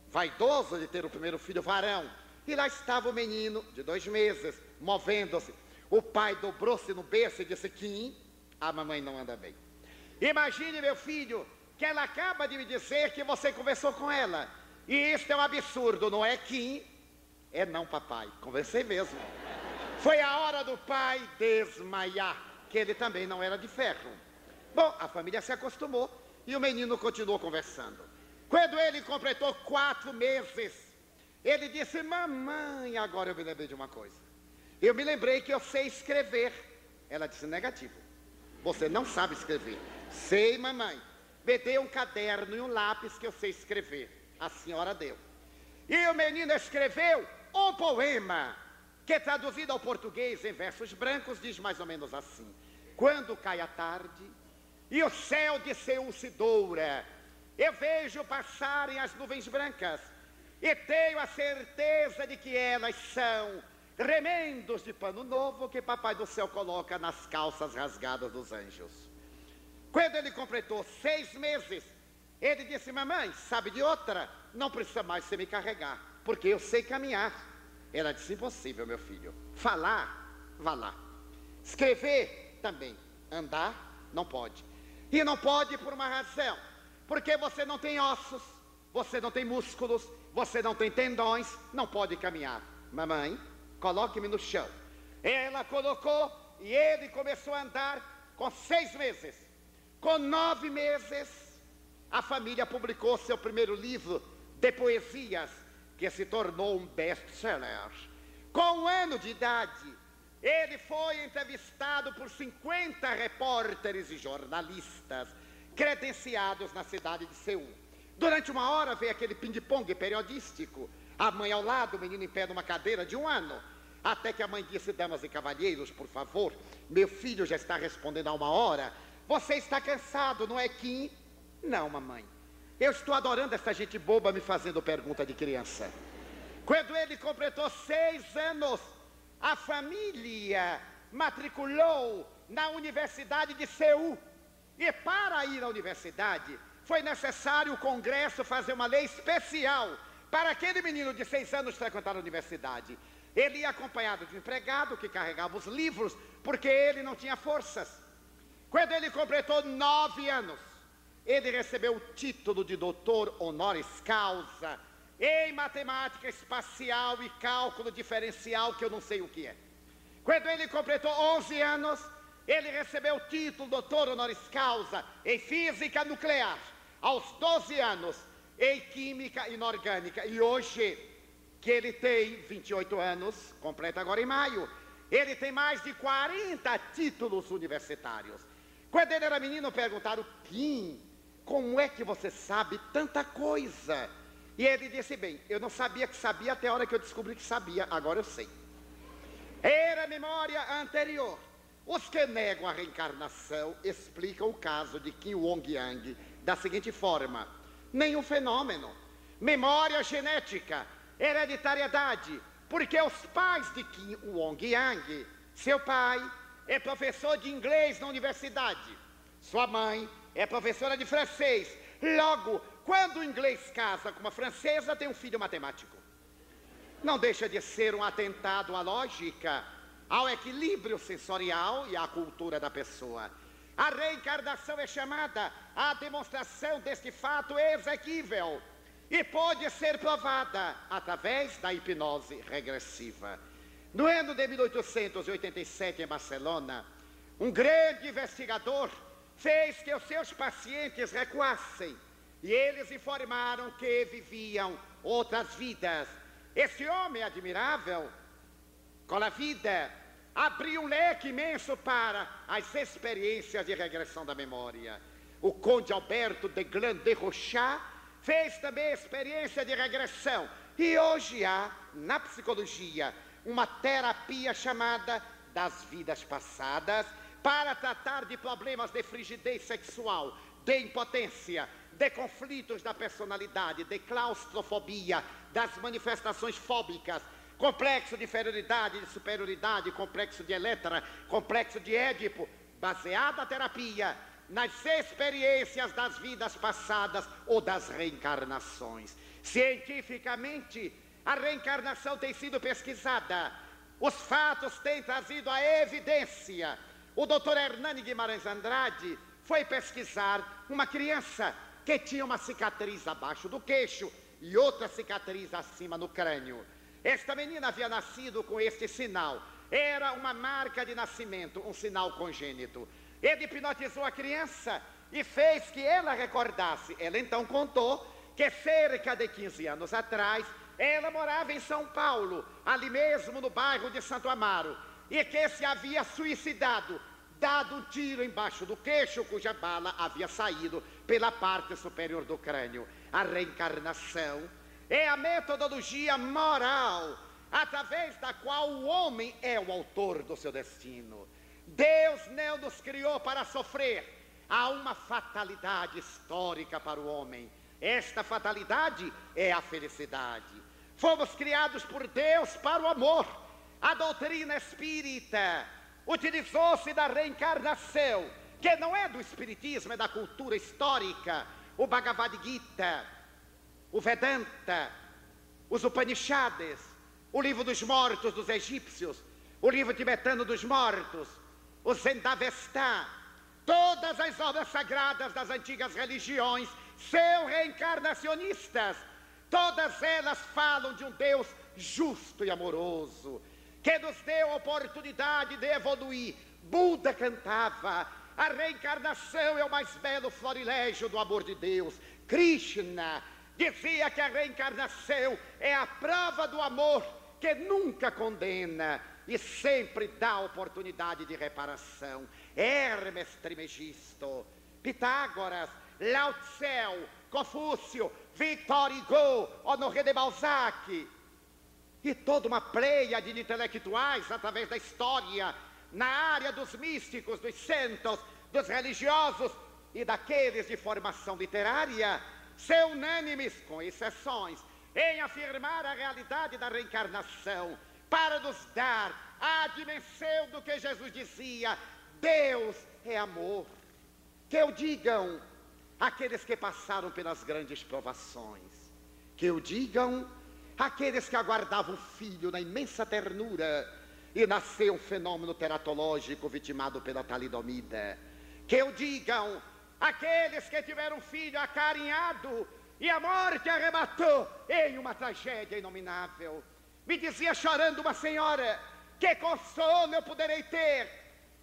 vaidoso de ter o primeiro filho varão, e lá estava o menino de 2 meses, movendo-se. O pai dobrou-se no berço e disse: Kim, a mamãe não anda bem. Imagine, meu filho, que ela acaba de me dizer que você conversou com ela. E isso é um absurdo, não é, Kim? É não, papai, conversei mesmo. Foi a hora do pai desmaiar, que ele também não era de ferro. Bom, a família se acostumou e o menino continuou conversando. Quando ele completou 4 meses, ele disse: mamãe, agora eu me lembrei de uma coisa. Eu me lembrei que eu sei escrever. Ela disse: negativo, você não sabe escrever. Sei, mamãe. Me dê um caderno e um lápis que eu sei escrever. A senhora deu. E o menino escreveu um poema que, traduzido ao português em versos brancos, diz mais ou menos assim: quando cai a tarde e o céu de Seul se doura, eu vejo passarem as nuvens brancas e tenho a certeza de que elas são remendos de pano novo que Papai do Céu coloca nas calças rasgadas dos anjos. Quando ele completou 6 meses, ele disse: mamãe, sabe de outra? Não precisa mais você me carregar, porque eu sei caminhar. Ela disse: impossível, meu filho. Falar, vá lá. Escrever, também. Andar, não pode. E não pode por uma razão: porque você não tem ossos, você não tem músculos, você não tem tendões, não pode caminhar. Mamãe, coloque-me no chão. Ela colocou e ele começou a andar com 6 meses. Com 9 meses, a família publicou seu primeiro livro de poesias, que se tornou um best-seller. Com 1 ano de idade, ele foi entrevistado por 50 repórteres e jornalistas credenciados na cidade de Seul. Durante 1 hora veio aquele ping-pong periodístico, a mãe ao lado, o menino em pé numa cadeira de 1 ano, até que a mãe disse: damas e cavalheiros, por favor, meu filho já está respondendo há 1 hora, você está cansado, não é, Kim? Não, mamãe, eu estou adorando essa gente boba me fazendo pergunta de criança. Quando ele completou 6 anos, a família matriculou na Universidade de Seul. E para ir à universidade, foi necessário o Congresso fazer uma lei especial para aquele menino de 6 anos frequentar a universidade. Ele ia acompanhado de um empregado que carregava os livros, porque ele não tinha forças. Quando ele completou 9 anos, ele recebeu o título de doutor honoris causa em matemática espacial e cálculo diferencial, que eu não sei o que é. Quando ele completou 11 anos, ele recebeu o título doutor honoris causa em física nuclear. Aos 12 anos, em química inorgânica. E hoje, que ele tem 28 anos, completa agora em maio, ele tem mais de 40 títulos universitários. Quando ele era menino, perguntaram: Kim, como é que você sabe tanta coisa? E ele disse: bem, eu não sabia que sabia até a hora que eu descobri que sabia, agora eu sei. Era memória anterior. Os que negam a reencarnação explicam o caso de Kim Wong-yang da seguinte forma: nenhum fenômeno, memória genética, hereditariedade, porque os pais de Kim Wong-yang, seu pai é professor de inglês na universidade, sua mãe é professora de francês. Logo, quando o inglês casa com uma francesa, tem um filho matemático. Não deixa de ser um atentado à lógica, ao equilíbrio sensorial e à cultura da pessoa. A reencarnação é chamada a demonstração deste fato exequível e pode ser provada através da hipnose regressiva. No ano de 1887, em Barcelona, um grande investigador fez que os seus pacientes recuassem e eles informaram que viviam outras vidas. Esse homem admirável, com a vida, abriu um leque imenso para as experiências de regressão da memória. O conde Alberto de Glan de Rochat fez também experiência de regressão. E hoje há, na psicologia, uma terapia chamada das vidas passadas para tratar de problemas de frigidez sexual, de impotência, de conflitos da personalidade, de claustrofobia, das manifestações fóbicas, complexo de inferioridade, de superioridade, complexo de Elétra, complexo de Édipo, baseada a terapia nas experiências das vidas passadas ou das reencarnações. Cientificamente, a reencarnação tem sido pesquisada, os fatos têm trazido a evidência. O doutor Hernani Guimarães Andrade foi pesquisar uma criança que tinha uma cicatriz abaixo do queixo e outra cicatriz acima no crânio. Esta menina havia nascido com este sinal. Era uma marca de nascimento, um sinal congênito. Ele hipnotizou a criança e fez que ela recordasse. Ela então contou que cerca de 15 anos atrás, ela morava em São Paulo, ali mesmo no bairro de Santo Amaro, e que se havia suicidado, dado um tiro embaixo do queixo, cuja bala havia saído pela parte superior do crânio. A reencarnação é a metodologia moral através da qual o homem é o autor do seu destino. Deus não nos criou para sofrer. Há uma fatalidade histórica para o homem. Esta fatalidade é a felicidade. Fomos criados por Deus para o amor. A doutrina espírita utilizou-se da reencarnação, que não é do espiritismo, é da cultura histórica. O Bhagavad Gita, o Vedanta, os Upanishads, o livro dos mortos dos egípcios, o livro tibetano dos mortos, o Zendavesta, todas as obras sagradas das antigas religiões são reencarnacionistas. Todas elas falam de um Deus justo e amoroso, que nos deu a oportunidade de evoluir. Buda cantava: a reencarnação é o mais belo florilégio do amor de Deus. Krishna dizia que a reencarnação é a prova do amor, que nunca condena e sempre dá oportunidade de reparação. Hermes Trismegisto, Pitágoras, Lao Tse, Confúcio, Victor Hugo, Honoré de Balzac e toda uma pleiade de intelectuais através da história, na área dos místicos, dos santos, dos religiosos e daqueles de formação literária, são unânimes, com exceções, em afirmar a realidade da reencarnação, para nos dar a dimensão do que Jesus dizia: Deus é amor. Que o digam aqueles que passaram pelas grandes provações, que o digam aqueles que aguardavam um filho na imensa ternura e nasceu um fenômeno teratológico vitimado pela talidomida, que o digam aqueles que tiveram um filho acarinhado e a morte arrebatou em uma tragédia inominável. Me dizia chorando uma senhora: que consolo eu poderei ter?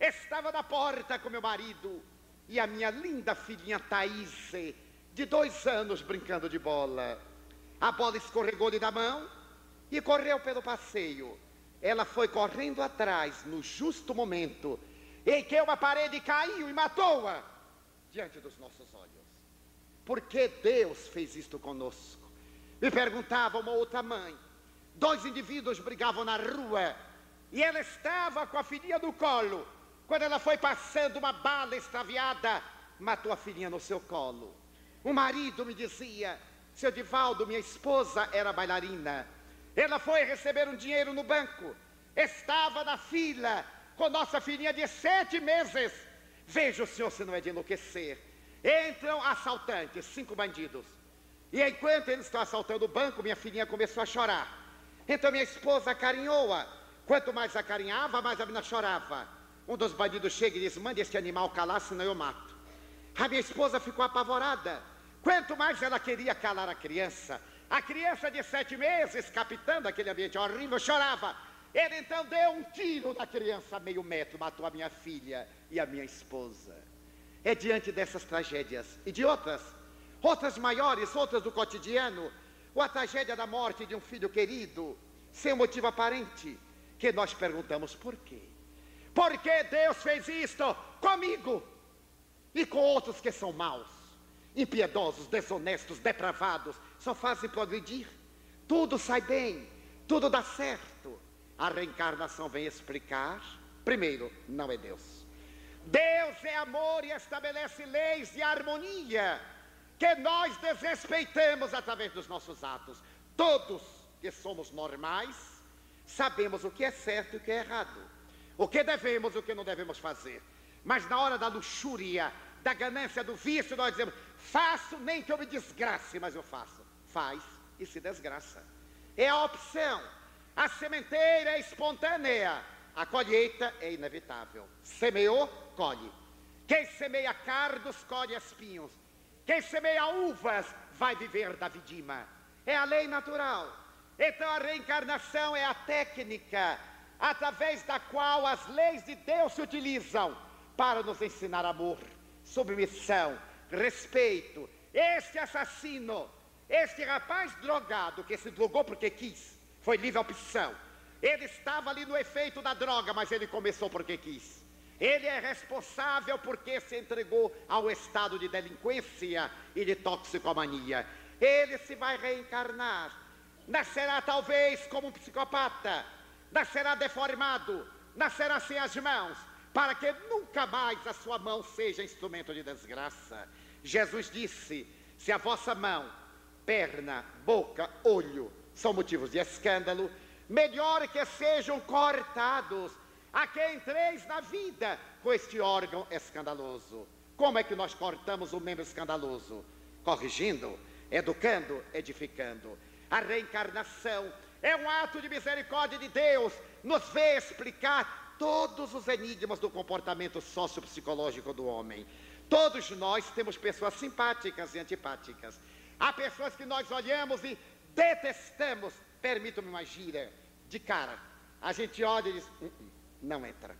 Estava na porta com meu marido e a minha linda filhinha Thaís, de 2 anos, brincando de bola. A bola escorregou-lhe da mão e correu pelo passeio. Ela foi correndo atrás no justo momento em que uma parede caiu e matou-a diante dos nossos olhos. Por que Deus fez isto conosco? Me perguntava uma outra mãe. 2 indivíduos brigavam na rua e ela estava com a filhinha no colo. Quando ela foi passando, uma bala extraviada matou a filhinha no seu colo. O marido me dizia: seu Divaldo, minha esposa era bailarina. Ela foi receber um dinheiro no banco. Estava na fila com nossa filhinha de 7 meses. Veja o senhor se não é de enlouquecer. Entram assaltantes, 5 bandidos. E enquanto eles estão assaltando o banco, minha filhinha começou a chorar. Então minha esposa acarinhou-a. Quanto mais acarinhava, mais a menina chorava. Um dos bandidos chega e diz: mande este animal calar, senão eu mato. A minha esposa ficou apavorada. Quanto mais ela queria calar a criança de 7 meses, captando aquele ambiente horrível, chorava. Ele então deu um tiro na criança a meio metro, matou a minha filha e a minha esposa. É diante dessas tragédias e de outras maiores, outras do cotidiano, ou a tragédia da morte de um filho querido, sem motivo aparente, que nós perguntamos: por quê? Por que Deus fez isto comigo e com outros que são maus, impiedosos, desonestos, depravados, só fazem progredir? Tudo sai bem, tudo dá certo. A reencarnação vem explicar: primeiro, não é Deus. Deus é amor e estabelece leis de harmonia que nós desrespeitamos através dos nossos atos. Todos que somos normais sabemos o que é certo e o que é errado, o que devemos e o que não devemos fazer. Mas na hora da luxúria, da ganância, do vício, nós dizemos: faço nem que eu me desgrace, mas eu faço. Faz e se desgraça. É a opção. A sementeira é espontânea, a colheita é inevitável. Semeou, colhe. Quem semeia cardos, colhe espinhos. Quem semeia uvas, vai viver da vidima. É a lei natural. Então a reencarnação é a técnica através da qual as leis de Deus se utilizam para nos ensinar amor, submissão, respeito. Este assassino, este rapaz drogado, que se drogou porque quis, foi livre opção. Ele estava ali no efeito da droga, mas ele começou porque quis. Ele é responsável porque se entregou ao estado de delinquência e de toxicomania. Ele se vai reencarnar. Nascerá talvez como um psicopata, nascerá deformado, nascerá sem as mãos, para que nunca mais a sua mão seja instrumento de desgraça. Jesus disse Se a vossa mão, perna, boca, olho são motivos de escândalo, melhor que sejam cortados a quem entreis na vida com este órgão escandaloso. Como é que nós cortamos o membro escandaloso? Corrigindo, educando, edificando. A reencarnação é um ato de misericórdia de Deus, nos vê explicar todos os enigmas do comportamento sociopsicológico do homem. Todos nós temos pessoas simpáticas e antipáticas. Há pessoas que nós olhamos e detestamos. Permitam-me uma gíria de cara. A gente olha e diz, não entra.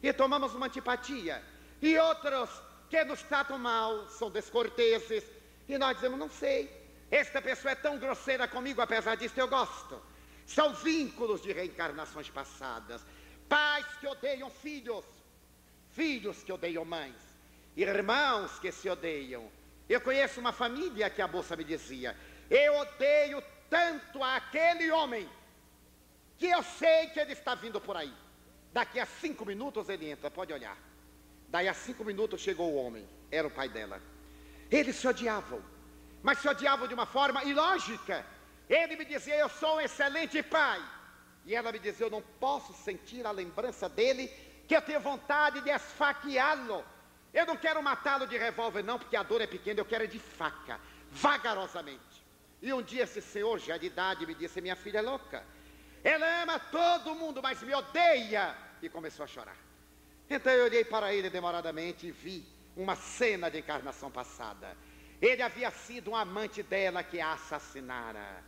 E tomamos uma antipatia. E outros que nos tratam mal, são descorteses. E nós dizemos, não sei. Esta pessoa é tão grosseira comigo, apesar disso eu gosto. São vínculos de reencarnações passadas. Pais que odeiam filhos. Filhos que odeiam mães. Irmãos que se odeiam. Eu conheço uma família que a moça me dizia, eu odeio tanto aquele homem, que eu sei que ele está vindo por aí. Daqui a 5 minutos ele entra, pode olhar. Daí a 5 minutos chegou o homem, era o pai dela. Eles se odiavam, mas se odiavam de uma forma ilógica. Ele me dizia, eu sou um excelente pai. E ela me dizia, eu não posso sentir a lembrança dele, que eu tenho vontade de esfaqueá-lo. Eu não quero matá-lo de revólver não, porque a dor é pequena, eu quero é de faca, vagarosamente. E um dia esse senhor, já de idade, me disse, minha filha é louca. Ela ama todo mundo, mas me odeia. E começou a chorar. Então eu olhei para ele demoradamente e vi uma cena de encarnação passada. Ele havia sido um amante dela que a assassinara.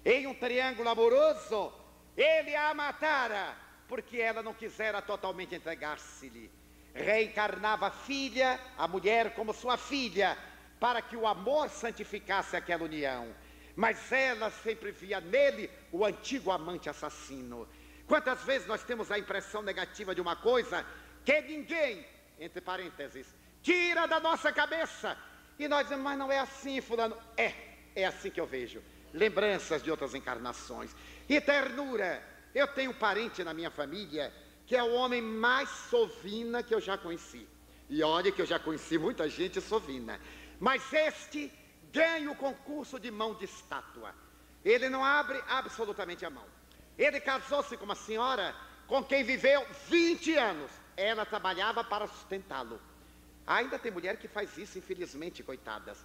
Em um triângulo amoroso, ele a matara, porque ela não quisera totalmente entregar-se-lhe. Reencarnava a filha, a mulher como sua filha, para que o amor santificasse aquela união. Mas ela sempre via nele o antigo amante assassino. Quantas vezes nós temos a impressão negativa de uma coisa que ninguém, entre parênteses, tira da nossa cabeça. E nós dizemos, mas não é assim, fulano. É assim que eu vejo. Lembranças de outras encarnações. E ternura. Eu tenho um parente na minha família que é o homem mais sovina que eu já conheci. E olha que eu já conheci muita gente sovina. Mas este ganha o concurso de mão de estátua. Ele não abre absolutamente a mão. Ele casou-se com uma senhora com quem viveu 20 anos. Ela trabalhava para sustentá-lo. Ainda tem mulher que faz isso, infelizmente, coitadas.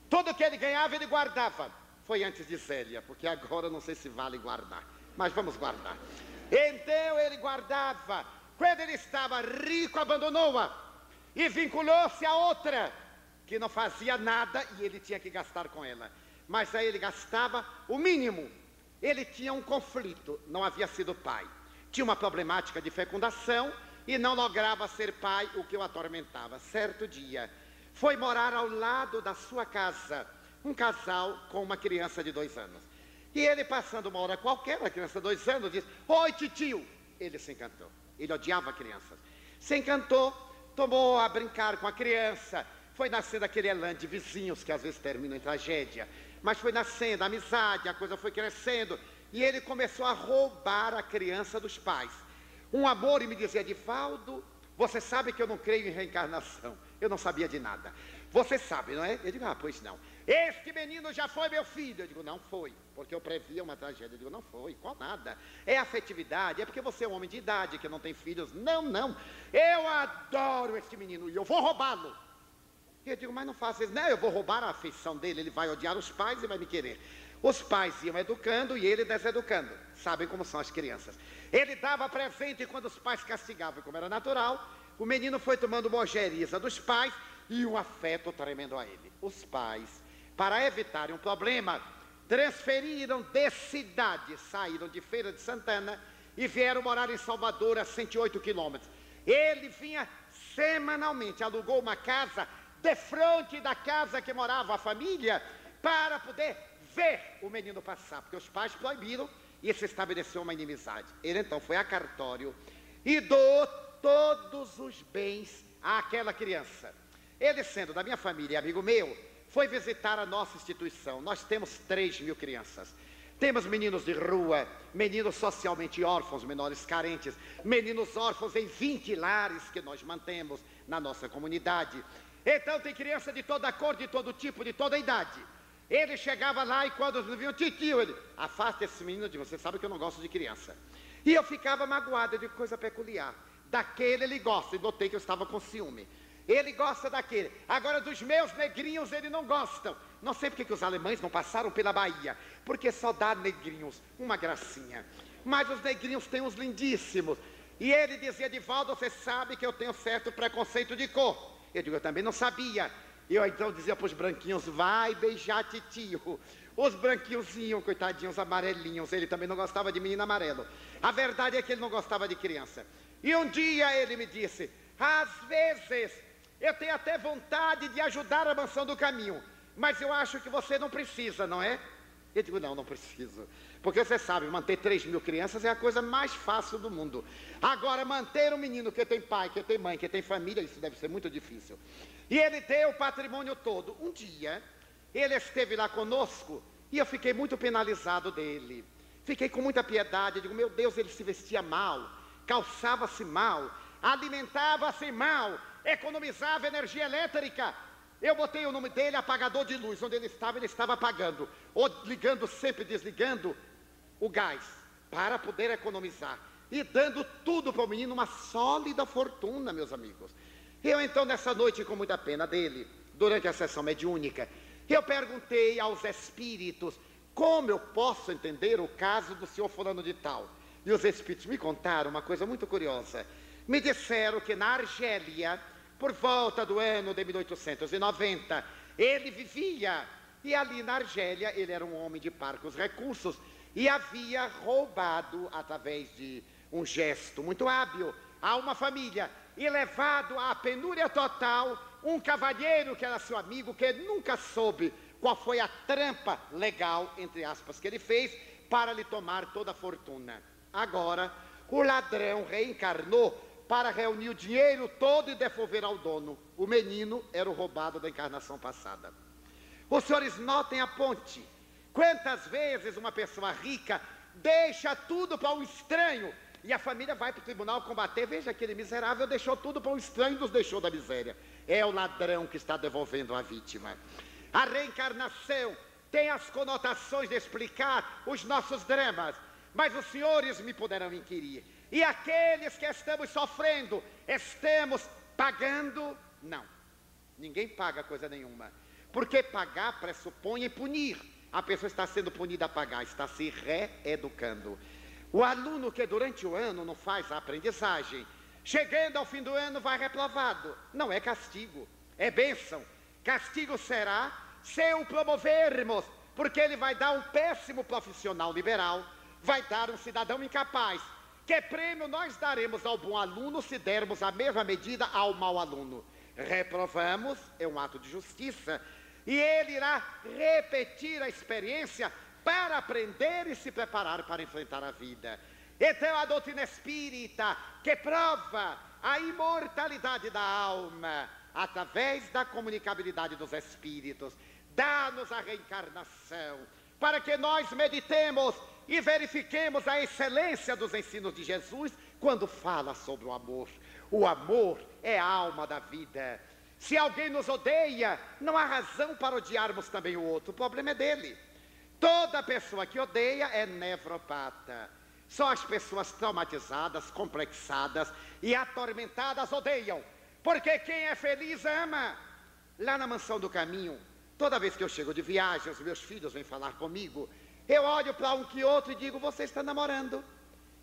Tudo que ele ganhava, ele guardava. Foi antes de Zélia, porque agora não sei se vale guardar. Mas vamos guardar. Então ele guardava. Quando ele estava rico, abandonou-a e vinculou-se a outra que não fazia nada e ele tinha que gastar com ela. Mas aí ele gastava o mínimo. Ele tinha um conflito, não havia sido pai. Tinha uma problemática de fecundação e não lograva ser pai, o que o atormentava. Certo dia, foi morar ao lado da sua casa um casal com uma criança de 2 anos. E ele, passando uma hora qualquer, a criança de 2 anos, disse, oi, titio. Ele se encantou. Ele odiava crianças. Se encantou, tomou a brincar com a criança. Foi nascendo aquele elan de vizinhos, que às vezes terminam em tragédia. Mas foi nascendo a amizade, a coisa foi crescendo. E ele começou a roubar a criança dos pais. Um amor, e me dizia, Divaldo, você sabe que eu não creio em reencarnação. Eu não sabia de nada. Você sabe, não é? Eu digo, pois não. Este menino já foi meu filho. Eu digo, não foi, porque eu previa uma tragédia. Eu digo, não foi, qual nada? É afetividade, é porque você é um homem de idade, que não tem filhos. Não, não, eu adoro este menino e eu vou roubá-lo. E eu digo, mas não faça isso. Não, eu vou roubar a afeição dele, ele vai odiar os pais e vai me querer. Os pais iam educando e ele deseducando. Sabem como são as crianças. Ele dava presente quando os pais castigavam, como era natural. O menino foi tomando uma ojeriza dos pais e um afeto tremendo a ele. Os pais, para evitarem um problema, transferiram de cidade, saíram de Feira de Santana e vieram morar em Salvador, a 108 quilômetros. Ele vinha semanalmente, alugou uma casa de frente da casa que morava a família, para poder ver o menino passar, porque os pais proibiram e se estabeleceu uma inimizade. Ele então foi a cartório e doou todos os bens àquela criança. Ele, sendo da minha família e amigo meu, foi visitar a nossa instituição. Nós temos 3.000 crianças. Temos meninos de rua, meninos socialmente órfãos, menores carentes, meninos órfãos em 20 lares que nós mantemos na nossa comunidade. Então tem criança de toda cor, de todo tipo, de toda idade. Ele chegava lá e quando não viam, tio, ele, afasta esse menino de você, sabe que eu não gosto de criança. E eu ficava magoado, de coisa peculiar. Daquele ele gosta, e notei que eu estava com ciúme. Ele gosta daquele. Agora dos meus negrinhos ele não gostam. Não sei porque que os alemães não passaram pela Bahia, porque só dá negrinhos, uma gracinha. Mas os negrinhos têm uns lindíssimos. E ele dizia, Divaldo, você sabe que eu tenho certo preconceito de cor. Eu digo, eu também não sabia. E eu então dizia para os branquinhos, vai beijar titio. Os branquinhos iam, coitadinhos, amarelinhos. Ele também não gostava de menino amarelo. A verdade é que ele não gostava de criança. E um dia ele me disse, às vezes eu tenho até vontade de ajudar a Mansão do Caminho, mas eu acho que você não precisa, não é? Eu digo, não preciso. Porque você sabe, manter 3.000 crianças é a coisa mais fácil do mundo. Agora, manter um menino que tem pai, que tem mãe, que tem família, isso deve ser muito difícil. E ele tem o patrimônio todo. Um dia, ele esteve lá conosco e eu fiquei muito penalizado dele. Fiquei com muita piedade. Eu digo, meu Deus, ele se vestia mal, calçava-se mal, alimentava-se mal, economizava energia elétrica. Eu botei o nome dele, apagador de luz. Onde ele estava apagando, ou ligando, sempre desligando o gás, para poder economizar. E dando tudo para o menino, uma sólida fortuna, meus amigos. Eu então, nessa noite, com muita pena dele, durante a sessão mediúnica, eu perguntei aos espíritos, como eu posso entender o caso do senhor fulano de tal? E os espíritos me contaram uma coisa muito curiosa. Me disseram que na Argélia, por volta do ano de 1890, ele vivia, e ali na Argélia ele era um homem de parcos recursos, e havia roubado, através de um gesto muito hábil, a uma família, e levado à penúria total, um cavalheiro que era seu amigo, que nunca soube qual foi a trampa legal, entre aspas, que ele fez, para lhe tomar toda a fortuna. Agora, o ladrão reencarnou para reunir o dinheiro todo e devolver ao dono. O menino era o roubado da encarnação passada. Os senhores notem a ponte. Quantas vezes uma pessoa rica deixa tudo para um estranho e a família vai para o tribunal combater. Veja, aquele miserável deixou tudo para um estranho e nos deixou da miséria. É o ladrão que está devolvendo a vítima. A reencarnação tem as conotações de explicar os nossos dramas, mas os senhores me poderão inquirir. E aqueles que estamos sofrendo, estamos pagando? Não, ninguém paga coisa nenhuma, porque pagar pressupõe punir. A pessoa está sendo punida a pagar, está se reeducando. O aluno que durante o ano não faz a aprendizagem, chegando ao fim do ano vai reprovado. Não é castigo, é bênção. Castigo será se o promovermos, porque ele vai dar um péssimo profissional liberal, vai dar um cidadão incapaz. Que prêmio nós daremos ao bom aluno se dermos a mesma medida ao mau aluno? Reprovamos, é um ato de justiça, e ele irá repetir a experiência para aprender e se preparar para enfrentar a vida. Então a doutrina espírita, que prova a imortalidade da alma através da comunicabilidade dos espíritos, dá-nos a reencarnação, para que nós meditemos e verifiquemos a excelência dos ensinos de Jesus quando fala sobre o amor. O amor é a alma da vida. Se alguém nos odeia, não há razão para odiarmos também o outro. O problema é dele. Toda pessoa que odeia é nevropata. Só as pessoas traumatizadas, complexadas e atormentadas odeiam. Porque quem é feliz ama. Lá na Mansão do Caminho, toda vez que eu chego de viagem, os meus filhos vêm falar comigo, eu olho para um que outro e digo, você está namorando?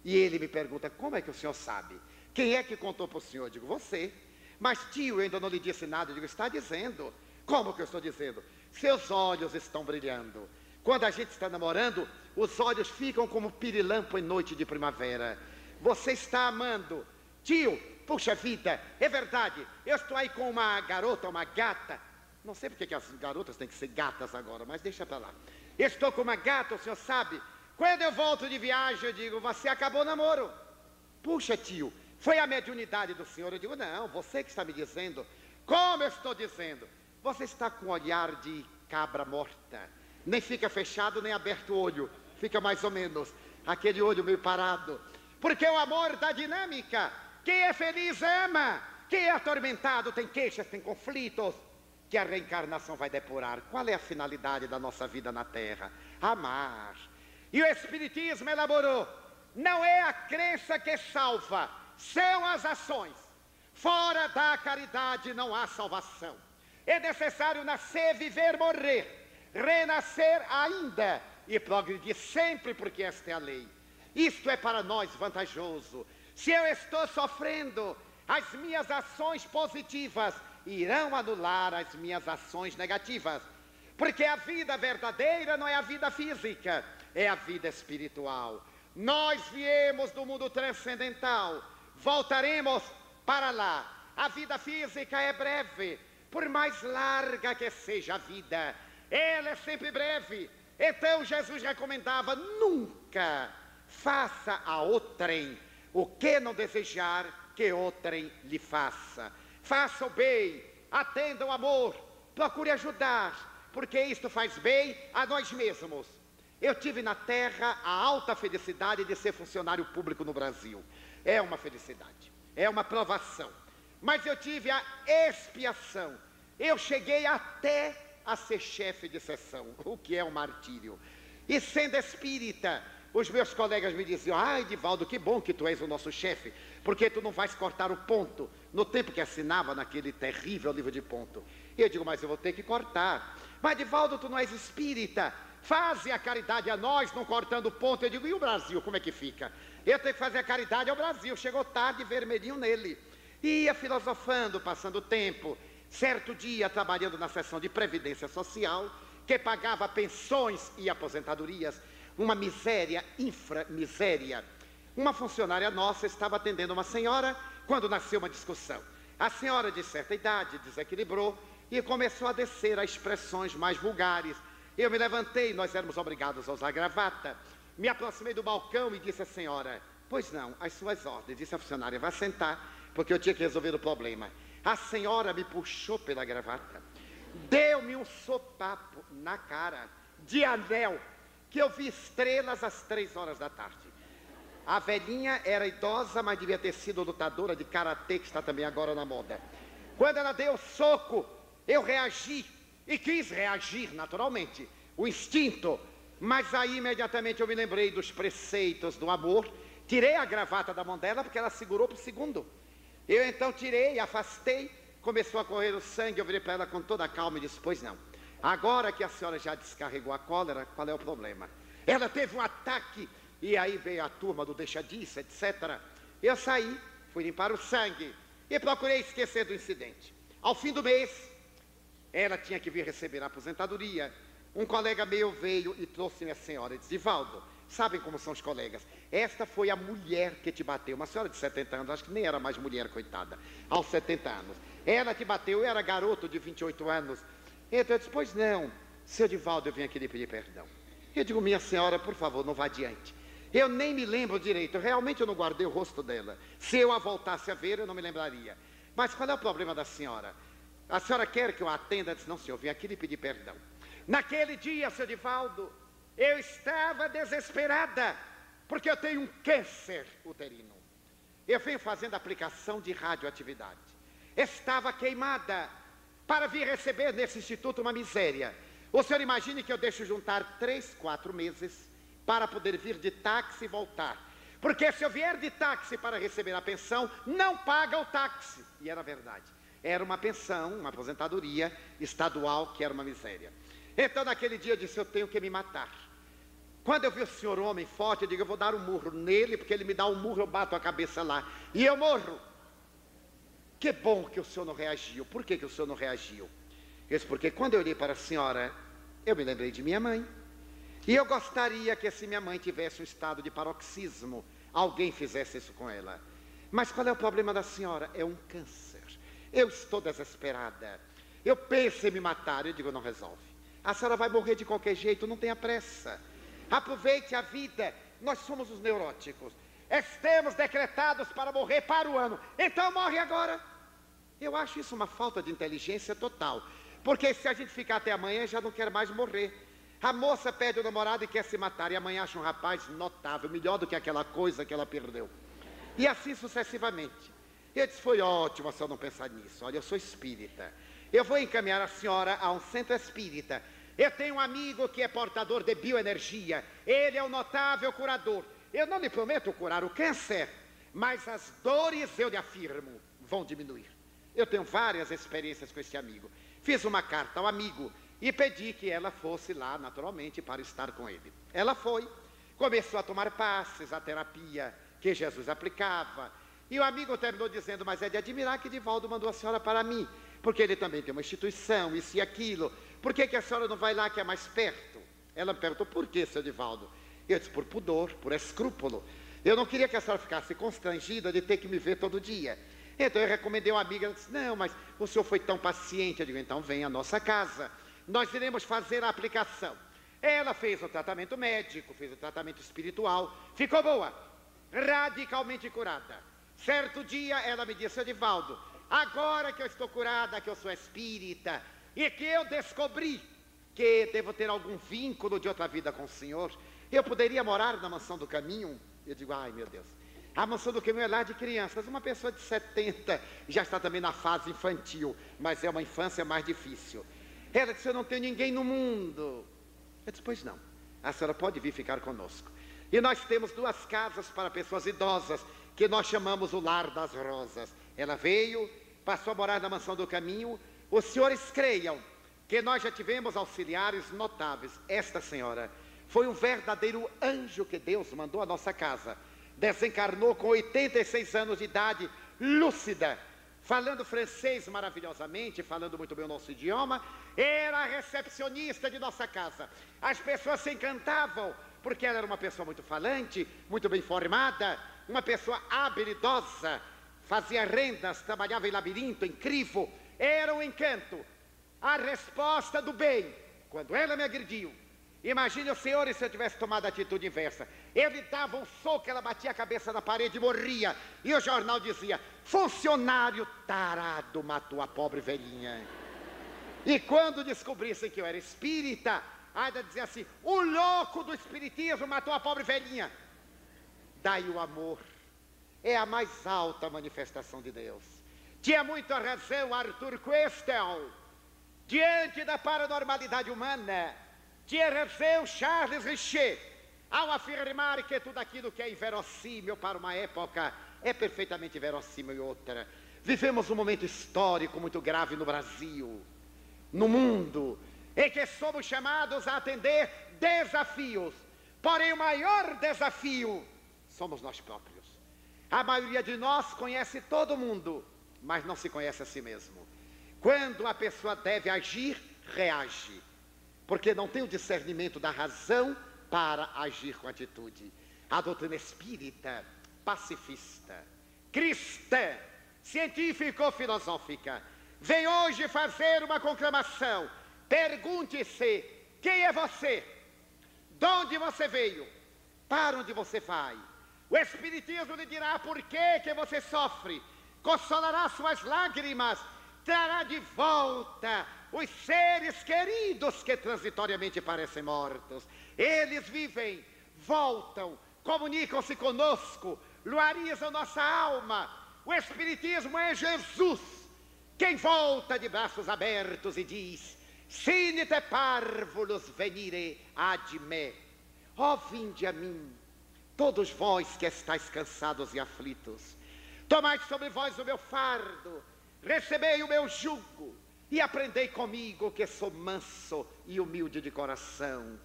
E ele me pergunta, como é que o senhor sabe? Quem é que contou para o senhor? Eu digo, você. Mas tio, eu ainda não lhe disse nada. Eu digo, está dizendo. Como que eu estou dizendo? Seus olhos estão brilhando. Quando a gente está namorando, os olhos ficam como pirilampo em noite de primavera. Você está amando. Tio, puxa vida, é verdade. Eu estou aí com uma garota, uma gata. Não sei porque que as garotas têm que ser gatas agora, mas deixa para lá. Estou com uma gata, o senhor sabe. Quando eu volto de viagem, eu digo, você acabou o namoro. Puxa, tio, foi a mediunidade do senhor? Eu digo, não, você que está me dizendo. Como eu estou dizendo? Você está com um olhar de cabra morta. Nem fica fechado, nem aberto o olho. Fica mais ou menos, aquele olho meio parado. Porque o amor dá dinâmica. Quem é feliz ama. que é atormentado, tem queixas, tem conflitos, que a reencarnação vai depurar. Qual é a finalidade da nossa vida na Terra? Amar. E o Espiritismo elaborou: não é a crença que salva, são as ações. Fora da caridade não há salvação. É necessário nascer, viver, morrer, renascer ainda e progredir sempre, porque esta é a lei. Isto é para nós vantajoso. Se eu estou sofrendo, as minhas ações positivas irão anular as minhas ações negativas. Porque a vida verdadeira não é a vida física, é a vida espiritual. Nós viemos do mundo transcendental, voltaremos para lá. A vida física é breve, por mais larga que seja a vida, ela é sempre breve. Então Jesus recomendava: nunca faça a outrem o que não desejar que outrem lhe faça. Faça o bem, atenda o amor, procure ajudar, porque isto faz bem a nós mesmos. Eu tive na Terra a alta felicidade de ser funcionário público no Brasil. É uma felicidade, é uma provação. Mas eu tive a expiação. Eu cheguei até a ser chefe de seção, o que é um martírio. E sendo espírita, os meus colegas me diziam: ah, Edivaldo, que bom que tu és o nosso chefe, porque tu não vais cortar o ponto, no tempo que assinava naquele terrível livro de ponto. E eu digo: mas eu vou ter que cortar. Mas Edivaldo, tu não és espírita, faze a caridade a nós, não cortando o ponto. Eu digo: e o Brasil, como é que fica? Eu tenho que fazer a caridade ao Brasil. Chegou tarde, vermelhinho nele. Ia filosofando, passando o tempo. Certo dia, trabalhando na seção de Previdência Social, que pagava pensões e aposentadorias, uma miséria, infra-miséria. Uma funcionária nossa estava atendendo uma senhora quando nasceu uma discussão. A senhora, de certa idade, desequilibrou e começou a descer a expressões mais vulgares. Eu me levantei, nós éramos obrigados a usar gravata. Me aproximei do balcão e disse à senhora: pois não, as suas ordens. Disse a funcionária: vá sentar, porque eu tinha que resolver o problema. A senhora me puxou pela gravata, deu-me um sopapo na cara, de anel, que eu vi estrelas às 3 horas da tarde. A velhinha era idosa, mas devia ter sido lutadora de karatê, que está também agora na moda. Quando ela deu o soco, eu reagi, e quis reagir naturalmente, o instinto. Mas aí imediatamente eu me lembrei dos preceitos do amor, tirei a gravata da mão dela, porque ela segurou por segundo. Eu então tirei, afastei, começou a correr o sangue. Eu virei para ela com toda a calma e disse: pois não, agora que a senhora já descarregou a cólera, qual é o problema? Ela teve um ataque, e aí veio a turma do deixa disso, etc. Eu saí, fui limpar o sangue e procurei esquecer do incidente. Ao fim do mês, ela tinha que vir receber a aposentadoria. Um colega meu veio e trouxe-me a senhora e disse: Edivaldo, sabem como são os colegas? Esta foi a mulher que te bateu, uma senhora de 70 anos, acho que nem era mais mulher, coitada, aos 70 anos. Ela te bateu, eu era garoto de 28 anos. Então eu disse: pois não, seu Edivaldo, eu vim aqui lhe pedir perdão. Eu digo: minha senhora, por favor, não vá adiante. Eu nem me lembro direito, realmente eu não guardei o rosto dela. Se eu a voltasse a ver, eu não me lembraria. Mas qual é o problema da senhora? A senhora quer que eu a atenda? Eu disse: não, senhor, eu vim aqui lhe pedir perdão. Naquele dia, seu Edivaldo, eu estava desesperada, porque eu tenho um câncer uterino. Eu venho fazendo aplicação de radioatividade. Estava queimada para vir receber nesse instituto uma miséria. O senhor imagine que eu deixo juntar 3, 4 meses para poder vir de táxi e voltar. Porque se eu vier de táxi para receber a pensão, não paga o táxi. E era verdade. Era uma pensão, uma aposentadoria estadual, que era uma miséria. Então naquele dia eu disse: eu tenho que me matar. Quando eu vi o senhor homem forte, eu digo: eu vou dar um murro nele, porque ele me dá um murro, eu bato a cabeça lá e eu morro. Que bom que o senhor não reagiu. Por que o senhor não reagiu? Eu disse: porque quando eu olhei para a senhora, eu me lembrei de minha mãe. E eu gostaria que, se minha mãe tivesse um estado de paroxismo, alguém fizesse isso com ela. Mas qual é o problema da senhora? É um câncer. Eu estou desesperada. Eu penso em me matar. Eu digo: não resolve. A senhora vai morrer de qualquer jeito, não tenha pressa. Aproveite a vida. Nós somos os neuróticos. Estamos decretados para morrer para o ano. Então morre agora. Eu acho isso uma falta de inteligência total. Porque se a gente ficar até amanhã, já não quer mais morrer. A moça perde o namorado e quer se matar, e amanhã acha um rapaz notável, melhor do que aquela coisa que ela perdeu. E assim sucessivamente. Eu disse, foi ótimo a senhora não pensar nisso. Olha, eu sou espírita. Eu vou encaminhar a senhora a um centro espírita. Eu tenho um amigo que é portador de bioenergia. Ele é um notável curador. Eu não lhe prometo curar o câncer, mas as dores, eu lhe afirmo, vão diminuir. Eu tenho várias experiências com esse amigo. Fiz uma carta ao amigo e pedi que ela fosse lá, naturalmente, para estar com ele. Ela foi, começou a tomar passes, a terapia que Jesus aplicava. E o amigo terminou dizendo, mas é de admirar que Divaldo mandou a senhora para mim, porque ele também tem uma instituição, isso e aquilo. Por que a senhora não vai lá que é mais perto? Ela me perguntou, por que, seu Divaldo? Eu disse, por pudor, por escrúpulo. Eu não queria que a senhora ficasse constrangida de ter que me ver todo dia. Então eu recomendei uma amiga, ela disse, não, mas o senhor foi tão paciente. Eu digo, então venha à nossa casa, nós iremos fazer a aplicação. Ela fez o tratamento médico, fez o tratamento espiritual, ficou boa, radicalmente curada. Certo dia ela me disse, seu Divaldo, agora que eu estou curada, que eu sou espírita, e que eu descobri que devo ter algum vínculo de outra vida com o senhor, eu poderia morar na Mansão do Caminho? Eu digo, ai meu Deus, a Mansão do Caminho é lá de crianças, uma pessoa de 70 já está também na fase infantil, mas é uma infância mais difícil. Ela disse, eu não tenho ninguém no mundo. Eu disse, pois não, a senhora pode vir ficar conosco. E nós temos 2 casas para pessoas idosas, que nós chamamos o Lar das Rosas. Ela veio, passou a morar na Mansão do Caminho. Os senhores creiam que nós já tivemos auxiliares notáveis. Esta senhora foi um verdadeiro anjo que Deus mandou à nossa casa. Desencarnou com 86 anos de idade, lúcida, falando francês maravilhosamente, falando muito bem o nosso idioma. Era a recepcionista de nossa casa. As pessoas se encantavam, porque ela era uma pessoa muito falante, muito bem formada, uma pessoa habilidosa, fazia rendas, trabalhava em labirinto, em crivo, era um encanto. A resposta do bem, quando ela me agrediu, imagine os senhores se eu tivesse tomado a atitude inversa. Eu lhe dava um soco, ela batia a cabeça na parede e morria. E o jornal dizia, funcionário tarado matou a pobre velhinha. E quando descobrissem que eu era espírita, ainda dizia assim, o louco do espiritismo matou a pobre velhinha. Daí o amor é a mais alta manifestação de Deus. Tinha muita razão Arthur Questel, diante da paranormalidade humana. Tinha razão Charles Richer, ao afirmar que tudo aquilo que é inverossímil para uma época é perfeitamente verossímil em outra. Vivemos um momento histórico muito grave no Brasil, no mundo, em que somos chamados a atender desafios. Porém, o maior desafio somos nós próprios. A maioria de nós conhece todo mundo, mas não se conhece a si mesmo. Quando a pessoa deve agir, reage, porque não tem o discernimento da razão para agir com atitude. A doutrina espírita, pacifista, cristã, científico-filosófica, vem hoje fazer uma conclamação. Pergunte-se, quem é você? De onde você veio? Para onde você vai? O Espiritismo lhe dirá por que você sofre, consolará suas lágrimas, trará de volta os seres queridos que transitoriamente parecem mortos. Eles vivem, voltam, comunicam-se conosco, luarizam nossa alma. O Espiritismo é Jesus, quem volta de braços abertos e diz, sine te parvulus venire ad me. Ó, vinde a mim, todos vós que estáis cansados e aflitos, tomai sobre vós o meu fardo, recebei o meu jugo e aprendei comigo, que sou manso e humilde de coração.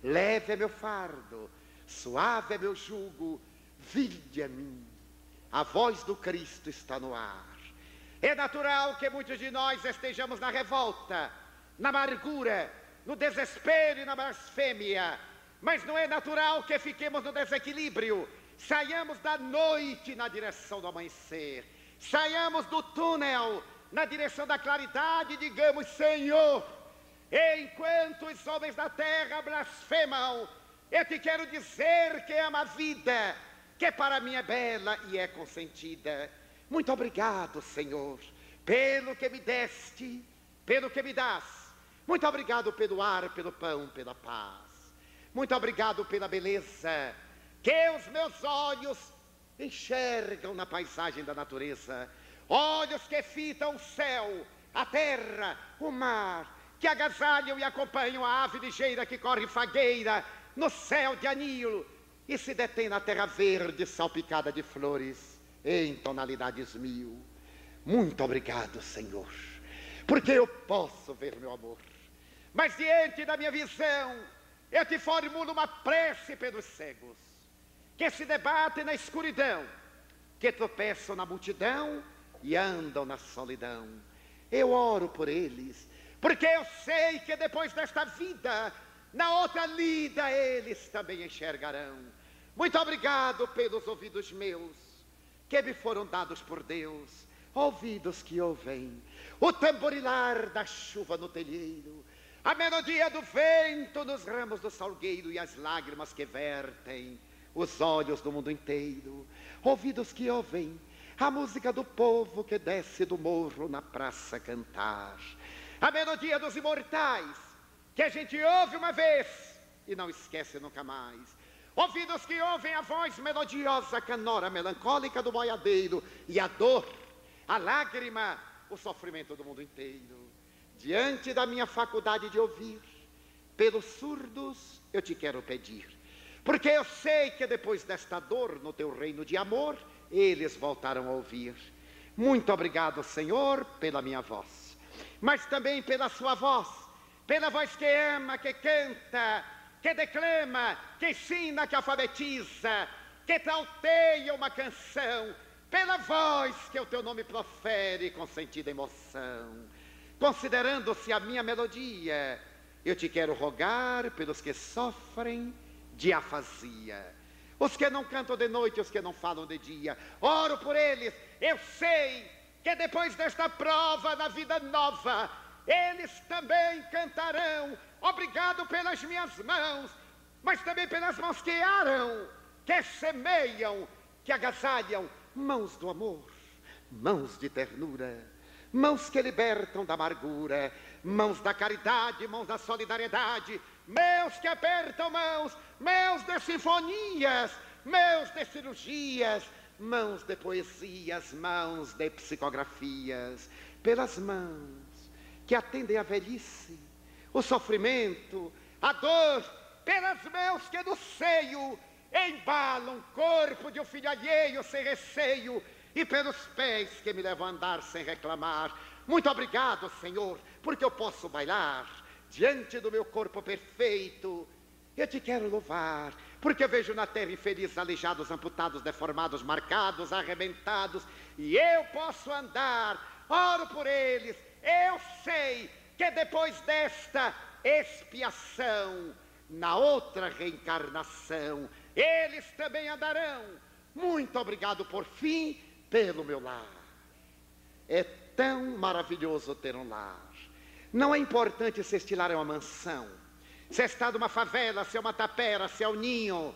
Leve é meu fardo, suave é meu jugo, vinde a mim. A voz do Cristo está no ar. É natural que muitos de nós estejamos na revolta, na amargura, no desespero e na blasfêmia, mas não é natural que fiquemos no desequilíbrio. Saiamos da noite na direção do amanhecer, saiamos do túnel na direção da claridade e digamos, Senhor, enquanto os homens da terra blasfemam, eu te quero dizer que amo a vida, que para mim é bela e é consentida. Muito obrigado, Senhor, pelo que me deste, pelo que me dás. Muito obrigado pelo ar, pelo pão, pela paz. Muito obrigado pela beleza que os meus olhos enxergam na paisagem da natureza. olhos que fitam o céu, a terra, o mar, que agasalham e acompanham a ave ligeira que corre fagueira no céu de anil e se detém na terra verde salpicada de flores em tonalidades mil. Muito obrigado, Senhor, porque eu posso ver meu amor. Mas diante da minha visão, eu te formulo uma prece pelos cegos, que se debatem na escuridão, que tropeçam na multidão e andam na solidão. Eu oro por eles, porque eu sei que depois desta vida, na outra lida, eles também enxergarão. Muito obrigado pelos ouvidos meus, que me foram dados por Deus, ouvidos que ouvem o tamborilar da chuva no telheiro, a melodia do vento nos ramos do salgueiro e as lágrimas que vertem os olhos do mundo inteiro. Ouvidos que ouvem a música do povo que desce do morro na praça cantar, a melodia dos imortais que a gente ouve uma vez e não esquece nunca mais. Ouvidos que ouvem a voz melodiosa, canora melancólica do boiadeiro e a dor, a lágrima, o sofrimento do mundo inteiro. Diante da minha faculdade de ouvir, pelos surdos eu te quero pedir, porque eu sei que depois desta dor, no teu reino de amor, eles voltaram a ouvir. Muito obrigado, Senhor, pela minha voz, mas também pela sua voz, pela voz que ama, que canta, que declama, que ensina, que alfabetiza, que trauteia uma canção, pela voz que o teu nome profere com sentida emoção. Considerando-se a minha melodia, eu te quero rogar pelos que sofrem de afasia, os que não cantam de noite, os que não falam de dia. Oro por eles, eu sei que depois desta prova na vida nova, eles também cantarão. Obrigado pelas minhas mãos, mas também pelas mãos que aram, que semeiam, que agasalham, mãos do amor, mãos de ternura, mãos que libertam da amargura, mãos da caridade, mãos da solidariedade, mãos que apertam mãos, mãos de sinfonias, mãos de cirurgias, mãos de poesias, mãos de psicografias, pelas mãos que atendem a velhice, o sofrimento, a dor, pelas mãos que do seio embalam o corpo de um filho alheio sem receio, e pelos pés que me levam a andar sem reclamar. Muito obrigado, Senhor, porque eu posso bailar diante do meu corpo perfeito. Eu te quero louvar, porque eu vejo na terra infelizes, aleijados, amputados, deformados, marcados, arrebentados, e eu posso andar. Oro por eles. Eu sei que depois desta expiação, na outra reencarnação, eles também andarão. Muito obrigado por fim pelo meu lar. É tão maravilhoso ter um lar. Não é importante se este lar é uma mansão, se está numa favela, se é uma tapera, se é um ninho,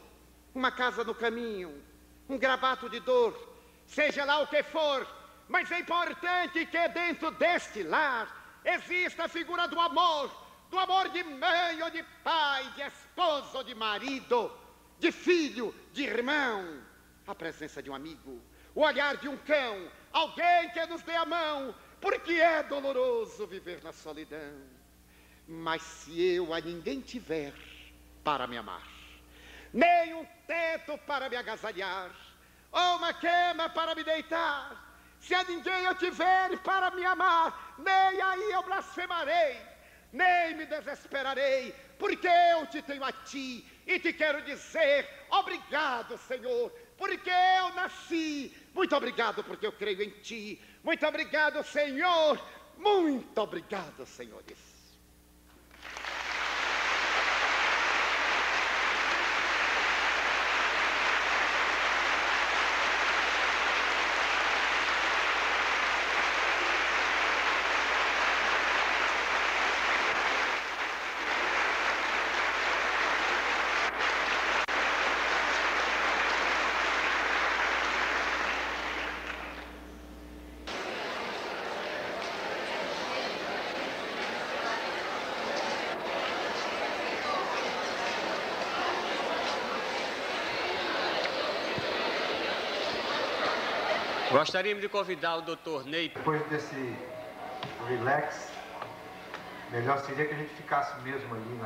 uma casa no caminho, um gravato de dor, seja lá o que for, mas é importante que dentro deste lar exista a figura do amor de mãe ou de pai, de esposo ou de marido, de filho, de irmão, a presença de um amigo, o olhar de um cão, alguém que nos dê a mão, porque é doloroso viver na solidão. Mas se eu a ninguém tiver para me amar, nem um teto para me agasalhar, ou uma cama para me deitar, se a ninguém eu tiver para me amar, nem aí eu blasfemarei, nem me desesperarei, porque eu te tenho a ti e te quero dizer obrigado, Senhor, porque eu nasci. Muito obrigado porque eu creio em ti. Muito obrigado, Senhor. Muito obrigado, senhores. Gostaríamos de convidar o Dr. Ney. Depois desse relax, melhor seria que a gente ficasse mesmo ali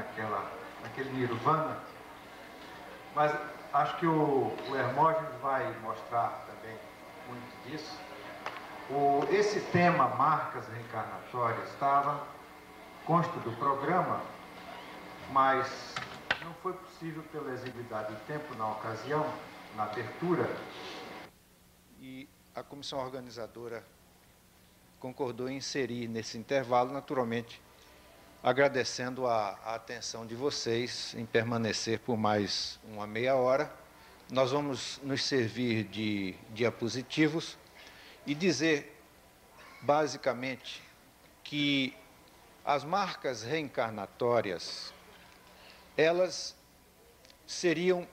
naquele nirvana. Mas acho que o Hermógenes vai mostrar também muito disso. Esse tema, marcas reencarnatórias, consta do programa, mas não foi possível pela exiguidade de tempo na ocasião, na abertura. E a comissão organizadora concordou em inserir nesse intervalo, naturalmente, agradecendo a atenção de vocês em permanecer por mais uma meia hora. Nós vamos nos servir de diapositivos e dizer, basicamente, que as marcas reencarnatórias, elas seriam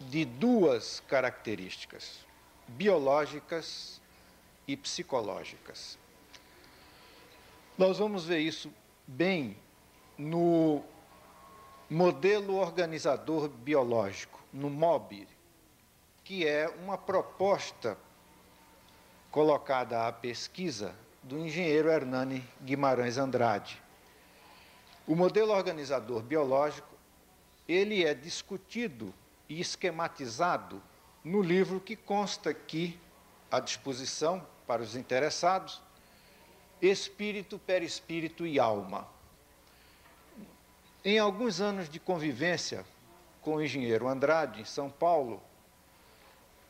de duas características, biológicas e psicológicas. Nós vamos ver isso bem no modelo organizador biológico, no MOB, que é uma proposta colocada à pesquisa do engenheiro Hernani Guimarães Andrade. O modelo organizador biológico, ele é discutido e esquematizado no livro que consta aqui à disposição para os interessados, Espírito, Perispírito e Alma. Em alguns anos de convivência com o engenheiro Andrade, em São Paulo,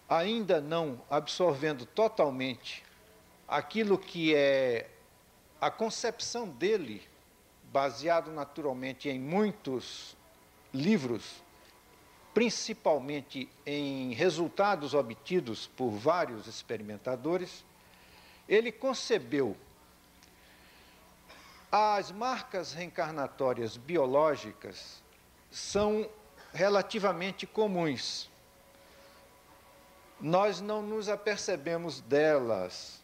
ainda não absorvendo totalmente aquilo que é a concepção dele, baseado naturalmente em muitos livros, principalmente em resultados obtidos por vários experimentadores, ele concebeu as marcas reencarnatórias biológicas são relativamente comuns. Nós não nos apercebemos delas,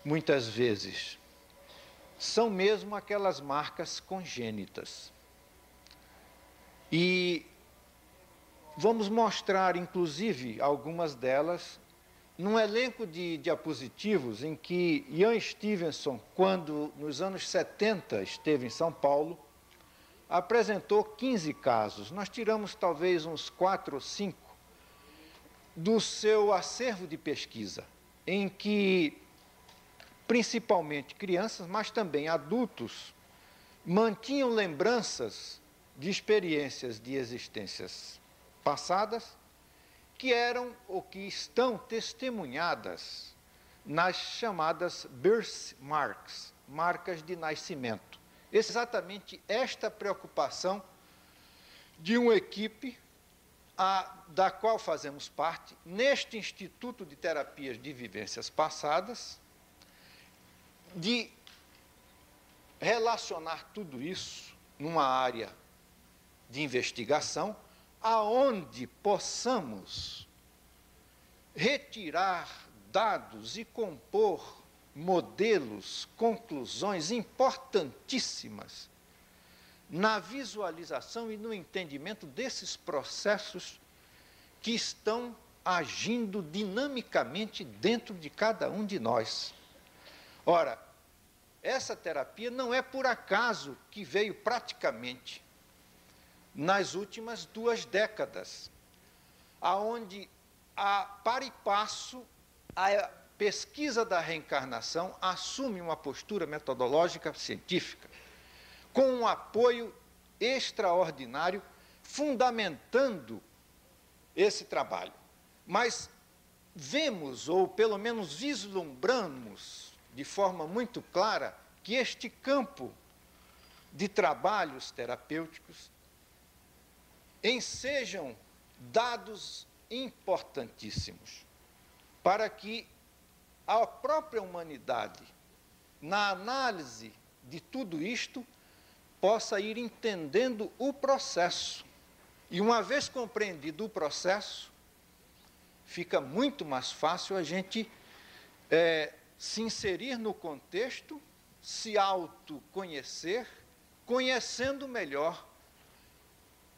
muitas vezes. São mesmo aquelas marcas congênitas. E vamos mostrar, inclusive, algumas delas num elenco de diapositivos em que Ian Stevenson, quando nos anos 70 esteve em São Paulo, apresentou 15 casos. Nós tiramos talvez uns 4 ou 5 do seu acervo de pesquisa, em que principalmente crianças, mas também adultos, mantinham lembranças de experiências de existências passadas que eram ou que estão testemunhadas nas chamadas birthmarks, marcas de nascimento. Exatamente esta preocupação de uma equipe da qual fazemos parte, neste Instituto de Terapias de Vivências Passadas, de relacionar tudo isso numa área de investigação, aonde possamos retirar dados e compor modelos, conclusões importantíssimas na visualização e no entendimento desses processos que estão agindo dinamicamente dentro de cada um de nós. Ora, essa terapia não é por acaso que veio praticamente nas últimas 2 décadas, aonde a par e passo a pesquisa da reencarnação assume uma postura metodológica científica, com um apoio extraordinário, fundamentando esse trabalho. Mas vemos, ou pelo menos vislumbramos, de forma muito clara, que este campo de trabalhos terapêuticos ensejam dados importantíssimos para que a própria humanidade, na análise de tudo isto, possa ir entendendo o processo. E uma vez compreendido o processo, fica muito mais fácil a gente se inserir no contexto, se autoconhecer, conhecendo melhor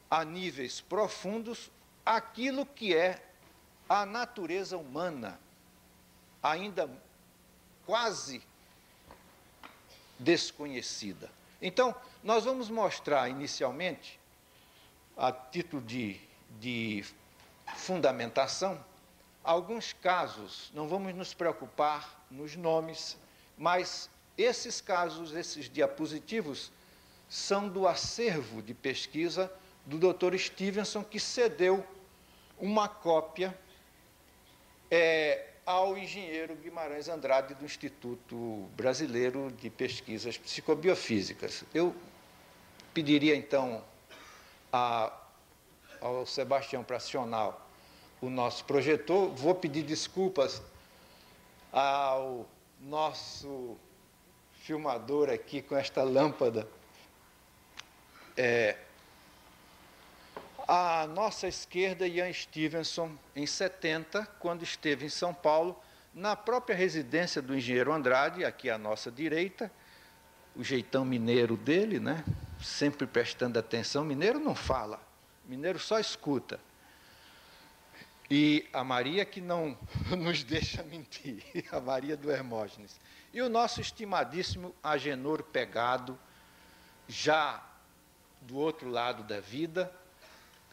a níveis profundos aquilo que é a natureza humana, ainda quase desconhecida. Então, nós vamos mostrar inicialmente, a título de fundamentação, alguns casos. Não vamos nos preocupar nos nomes, mas esses casos, esses diapositivos, são do acervo de pesquisa do Dr. Stevenson, que cedeu uma cópia ao engenheiro Guimarães Andrade, do Instituto Brasileiro de Pesquisas Psicobiofísicas. Eu pediria, então, ao Sebastião para acionar o nosso projetor. Vou pedir desculpas ao nosso filmador aqui com esta lâmpada. À nossa esquerda, Ian Stevenson, em 70, quando esteve em São Paulo, na própria residência do engenheiro Andrade, aqui à nossa direita, o jeitão mineiro dele, né? Sempre prestando atenção. Mineiro não fala, mineiro só escuta. E a Maria que não nos deixa mentir, a Maria do Hermógenes. E o nosso estimadíssimo Agenor Pegado, já do outro lado da vida,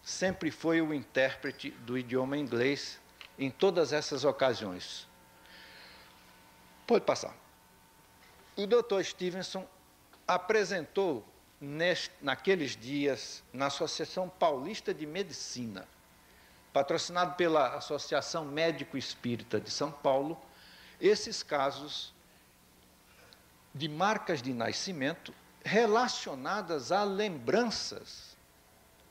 sempre foi o intérprete do idioma inglês em todas essas ocasiões. Pode passar. O Dr. Stevenson apresentou, naqueles dias, na Associação Paulista de Medicina, patrocinado pela Associação Médico Espírita de São Paulo, esses casos de marcas de nascimento relacionadas a lembranças.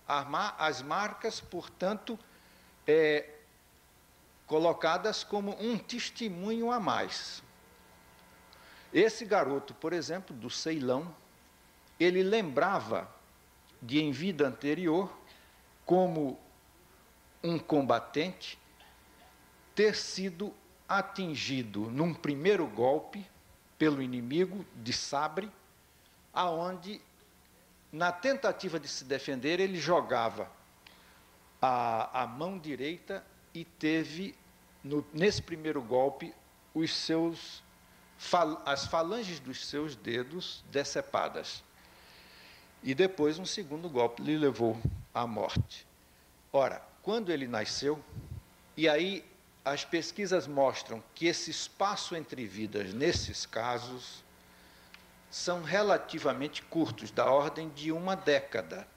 As marcas, portanto, colocadas como um testemunho a mais. Esse garoto, por exemplo, do Ceilão, ele lembrava de, em vida anterior, como um combatente, ter sido atingido num primeiro golpe pelo inimigo de sabre, aonde, na tentativa de se defender, ele jogava a mão direita e teve, nesse primeiro golpe, as falanges dos seus dedos decepadas. E depois, um segundo golpe lhe levou à morte. Ora, quando ele nasceu, e aí as pesquisas mostram que esse espaço entre vidas, nesses casos, são relativamente curtos, da ordem de uma década.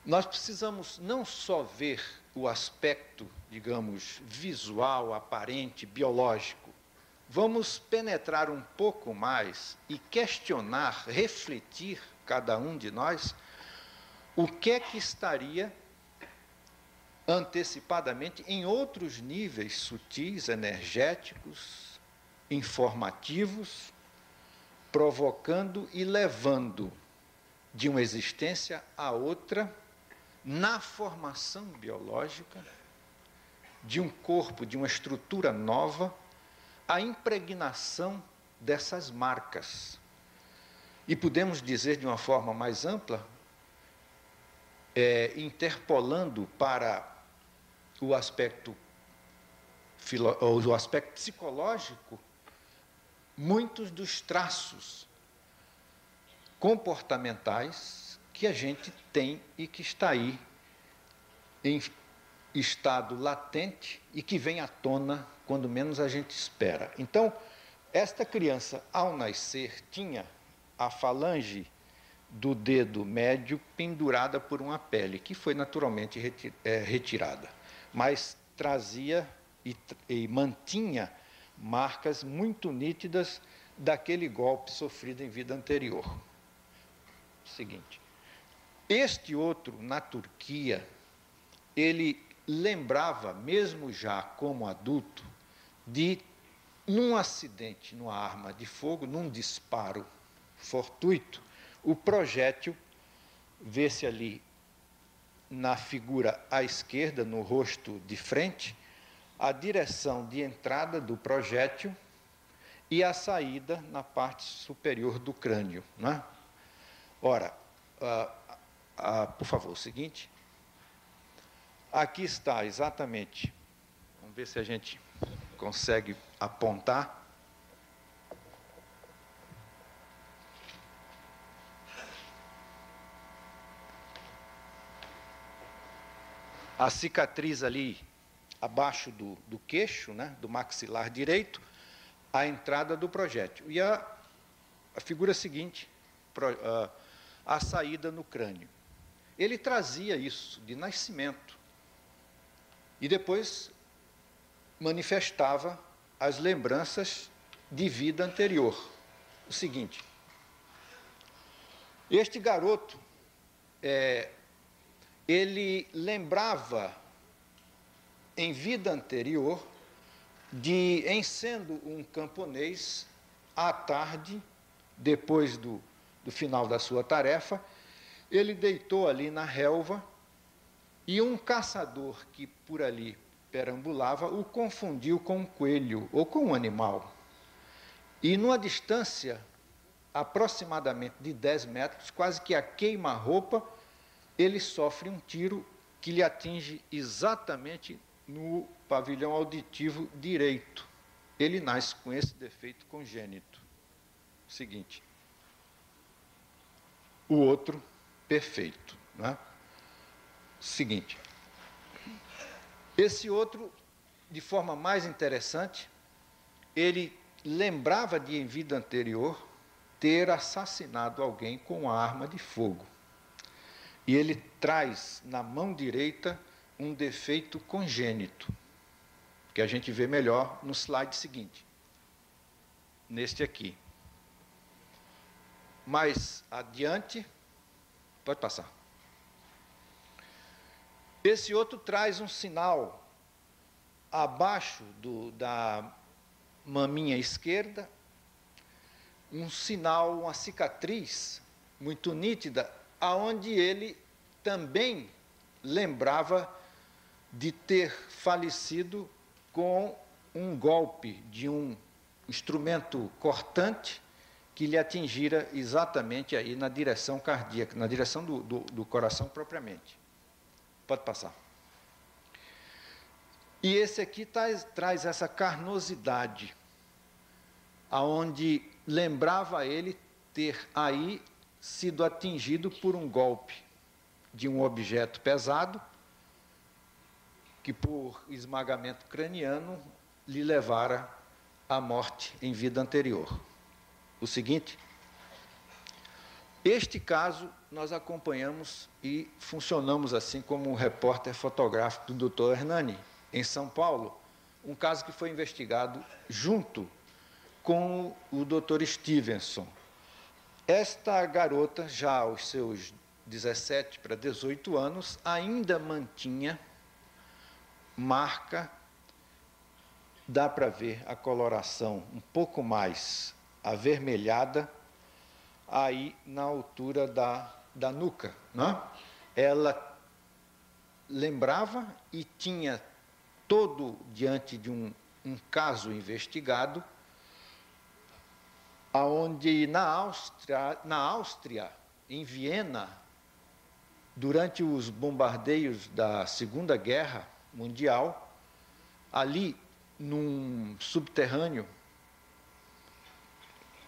Nós precisamos não só ver o aspecto, digamos, visual, aparente, biológico. Vamos penetrar um pouco mais e questionar, refletir, cada um de nós, o que é que estaria antecipadamente em outros níveis sutis, energéticos, informativos, provocando e levando de uma existência a outra, na formação biológica de um corpo, de uma estrutura nova, a impregnação dessas marcas. E podemos dizer de uma forma mais ampla, interpolando para o aspecto psicológico, muitos dos traços comportamentais que a gente tem e que está aí em estado latente e que vem à tona quando menos a gente espera. Então, esta criança, ao nascer, tinha a falange do dedo médio pendurada por uma pele, que foi naturalmente retirada, mas trazia e mantinha marcas muito nítidas daquele golpe sofrido em vida anterior. Seguinte, este outro, na Turquia, ele lembrava, mesmo já como adulto, de, num acidente, numa arma de fogo, num disparo fortuito, o projétil, vê-se ali na figura à esquerda, no rosto de frente, a direção de entrada do projétil e a saída na parte superior do crânio, não é? Ora, por favor, o seguinte. Aqui está exatamente. Vamos ver se a gente consegue apontar. A cicatriz ali abaixo do queixo, né, do maxilar direito, a entrada do projétil. E a figura seguinte, a saída no crânio. Ele trazia isso de nascimento e depois manifestava as lembranças de vida anterior. O seguinte, este garoto, ele lembrava em vida anterior em sendo um camponês, à tarde, depois do final da sua tarefa, ele deitou ali na relva e um caçador que por ali perambulava o confundiu com um coelho ou com um animal. E numa distância aproximadamente de 10 metros, quase que a queima-roupa, ele sofre um tiro que lhe atinge exatamente no pavilhão auditivo direito. Ele nasce com esse defeito congênito. Seguinte. O outro, perfeito. Né? Seguinte. Esse outro, de forma mais interessante, ele lembrava de, em vida anterior, ter assassinado alguém com uma arma de fogo. E ele traz na mão direita um defeito congênito, que a gente vê melhor no slide seguinte, neste aqui. Mais adiante, pode passar. Esse outro traz um sinal abaixo da maminha esquerda, um sinal, uma cicatriz muito nítida, aonde ele também lembrava de ter falecido com um golpe de um instrumento cortante que lhe atingira exatamente aí na direção cardíaca, na direção do coração propriamente. Pode passar. E esse aqui traz essa carnosidade, aonde lembrava ele ter aí sido atingido por um golpe de um objeto pesado, que por esmagamento craniano lhe levara à morte em vida anterior. O seguinte, este caso nós acompanhamos e funcionamos assim como um repórter fotográfico do Dr. Hernani, em São Paulo, um caso que foi investigado junto com o Dr. Stevenson. Esta garota, já aos seus 17 para 18 anos, ainda mantinha marca, dá para ver a coloração um pouco mais avermelhada, aí na altura da nuca. Né? Ela lembrava e tinha todo diante de um caso investigado, onde na Áustria, em Viena, durante os bombardeios da Segunda Guerra Mundial, ali num subterrâneo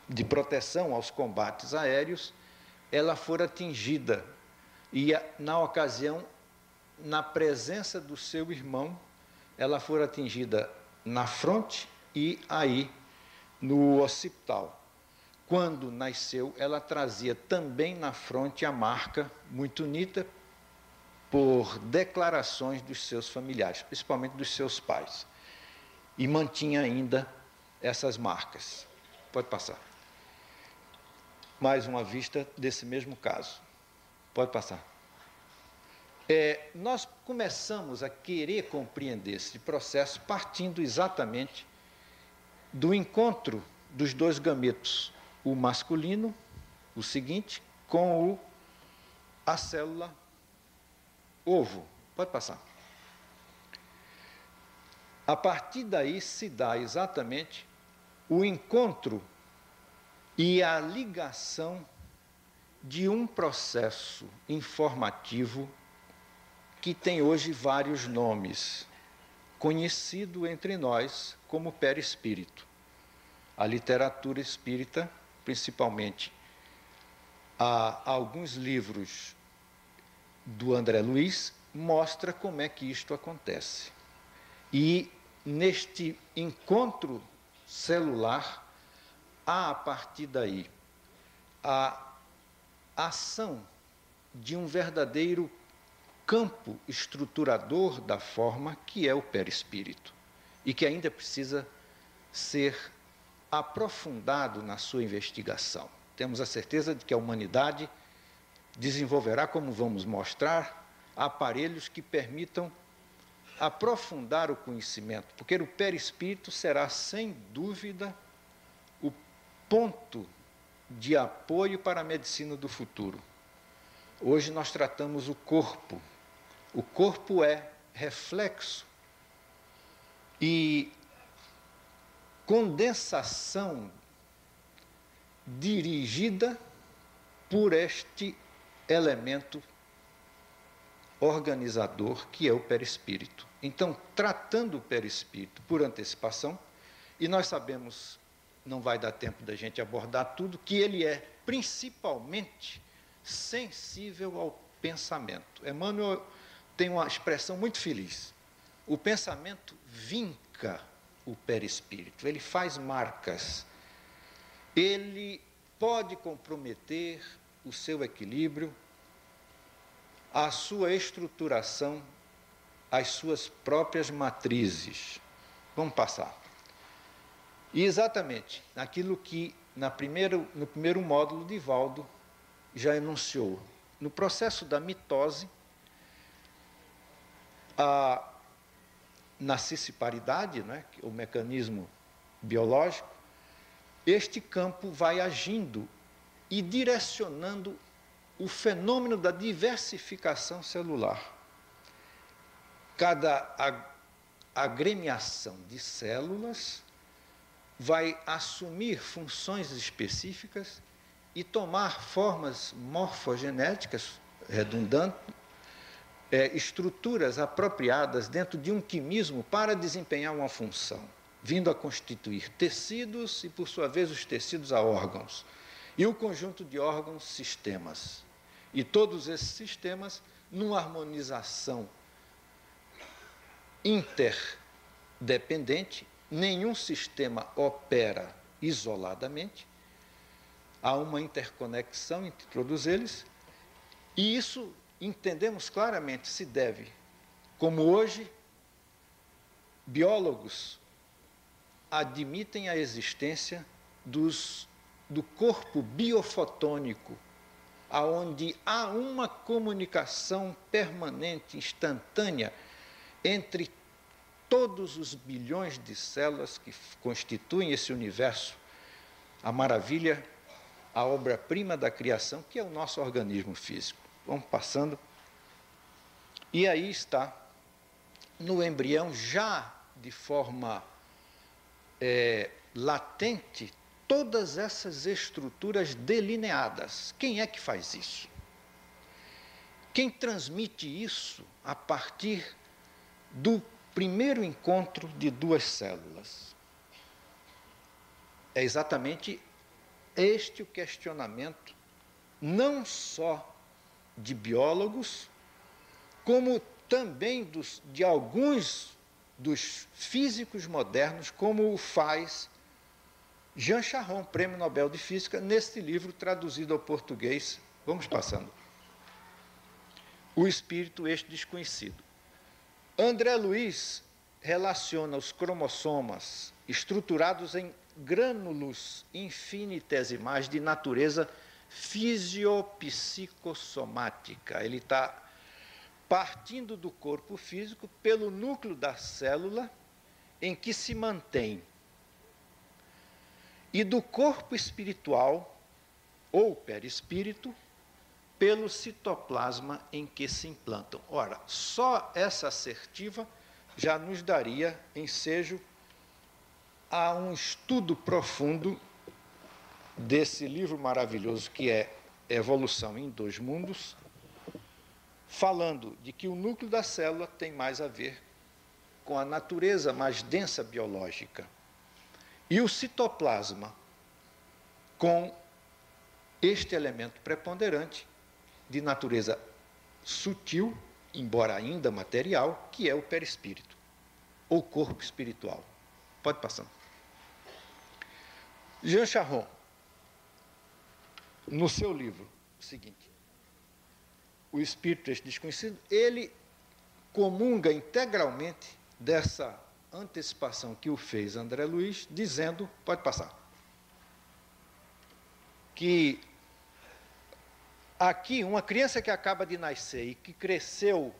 de proteção aos combates aéreos, ela fora atingida e, na ocasião, na presença do seu irmão, ela fora atingida na fronte e aí no occipital. Quando nasceu, ela trazia também na fronte a marca muito nítida por declarações dos seus familiares, principalmente dos seus pais. E mantinha ainda essas marcas. Pode passar. Mais uma vista desse mesmo caso. Pode passar. Nós começamos a querer compreender esse processo partindo exatamente do encontro dos dois gametos, o masculino, o seguinte, com a célula ovo. Pode passar. A partir daí se dá exatamente o encontro e a ligação de um processo informativo que tem hoje vários nomes, conhecido entre nós como perispírito. A literatura espírita, principalmente há alguns livros do André Luiz, mostra como é que isto acontece. E neste encontro celular, há a partir daí a ação de um verdadeiro campo estruturador da forma que é o perispírito e que ainda precisa ser aprofundado na sua investigação. Temos a certeza de que a humanidade desenvolverá, como vamos mostrar, aparelhos que permitam aprofundar o conhecimento, porque o perispírito será, sem dúvida, o ponto de apoio para a medicina do futuro. Hoje nós tratamos o corpo. O corpo é reflexo e condensação dirigida por este elemento organizador que é o perispírito. Então, tratando o perispírito por antecipação, e nós sabemos, não vai dar tempo da gente abordar tudo, que ele é principalmente sensível ao pensamento. Emmanuel tem uma expressão muito feliz. O pensamento vinca o perispírito, ele faz marcas, ele pode comprometer o seu equilíbrio, a sua estruturação, as suas próprias matrizes. Vamos passar. E exatamente naquilo que no primeiro módulo Divaldo já enunciou. No processo da mitose, na cisparidade, né, o mecanismo biológico, este campo vai agindo e direcionando o fenômeno da diversificação celular. Cada agremiação de células vai assumir funções específicas e tomar formas morfogenéticas redundantes, estruturas apropriadas dentro de um quimismo para desempenhar uma função, vindo a constituir tecidos e, por sua vez, os tecidos a órgãos. E o conjunto de órgãos, sistemas. E todos esses sistemas, numa harmonização interdependente, nenhum sistema opera isoladamente, há uma interconexão entre todos eles, e isso, entendemos claramente, se deve, como hoje, biólogos admitem a existência do corpo biofotônico, aonde há uma comunicação permanente, instantânea, entre todos os bilhões de células que constituem esse universo, a maravilha, a obra-prima da criação, que é o nosso organismo físico. Vamos passando. E aí está, no embrião, já de forma latente, todas essas estruturas delineadas. Quem é que faz isso? Quem transmite isso a partir do primeiro encontro de duas células? É exatamente este o questionamento, não só de biólogos, como também de alguns dos físicos modernos, como o faz Jean Charron, Prêmio Nobel de Física, neste livro traduzido ao português. Vamos passando. O espírito, este desconhecido. André Luiz relaciona os cromossomas estruturados em grânulos infinitesimais de natureza fisiopsicossomática. Ele está partindo do corpo físico pelo núcleo da célula em que se mantém, e do corpo espiritual, ou perispírito, pelo citoplasma em que se implantam. Ora, só essa assertiva já nos daria ensejo a um estudo profundo desse livro maravilhoso que é Evolução em Dois Mundos, falando de que o núcleo da célula tem mais a ver com a natureza mais densa biológica e o citoplasma com este elemento preponderante de natureza sutil, embora ainda material, que é o perispírito, ou corpo espiritual. Pode passar. Jean Charron, no seu livro, o seguinte, O Espírito Este Desconhecido, ele comunga integralmente dessa antecipação que o fez André Luiz, dizendo, pode passar, que aqui uma criança que acaba de nascer e que cresceu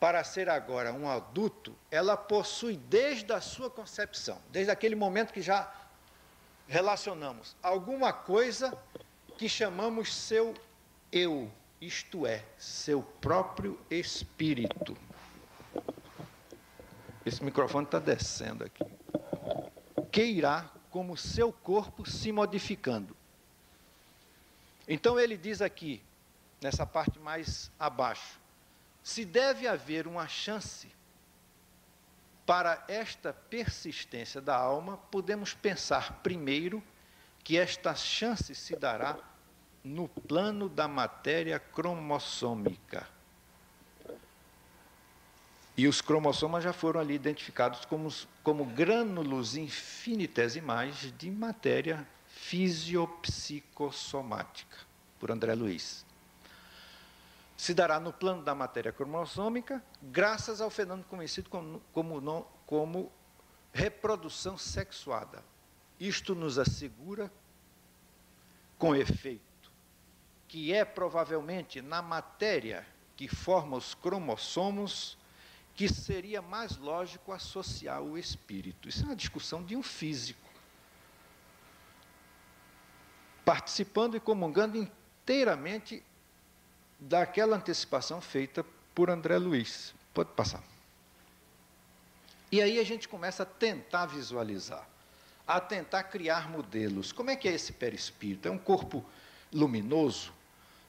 para ser agora um adulto, ela possui desde a sua concepção, desde aquele momento que já relacionamos, alguma coisa que chamamos seu eu, isto é, seu próprio espírito. Esse microfone está descendo aqui. Que irá, como seu corpo, se modificando. Então ele diz aqui, nessa parte mais abaixo, se deve haver uma chance para esta persistência da alma, podemos pensar primeiro que esta chance se dará no plano da matéria cromossômica. E os cromossomas já foram ali identificados como grânulos infinitesimais de matéria fisiopsicossomática, por André Luiz. Se dará no plano da matéria cromossômica, graças ao fenômeno conhecido como reprodução sexuada. Isto nos assegura, com efeito, que é provavelmente na matéria que forma os cromossomos que seria mais lógico associar o espírito. Isso é uma discussão de um físico, participando e comungando inteiramente daquela antecipação feita por André Luiz. Pode passar. E aí a gente começa a tentar visualizar, a tentar criar modelos. Como é que é esse perispírito? É um corpo luminoso,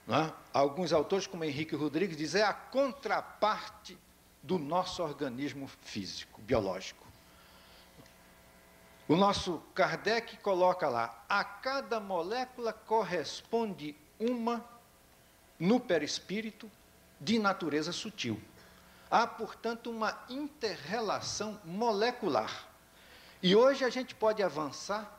não é? Alguns autores, como Henrique Rodrigues, dizem é a contraparte do nosso organismo físico, biológico. O nosso Kardec coloca lá, a cada molécula corresponde uma, no perispírito, de natureza sutil. Há, portanto, uma inter-relação molecular. E hoje a gente pode avançar,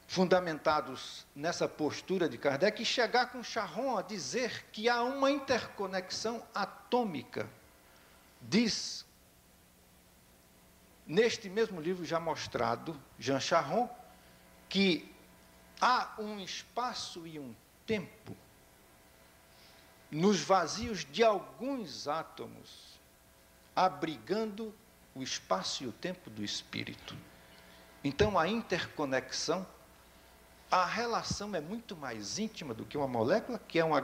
fundamentados nessa postura de Kardec, e chegar com Charron a dizer que há uma interconexão atômica. Diz, neste mesmo livro já mostrado, Jean Charron, que há um espaço e um tempo nos vazios de alguns átomos, abrigando o espaço e o tempo do espírito. Então, a interconexão, a relação é muito mais íntima do que uma molécula, que é uma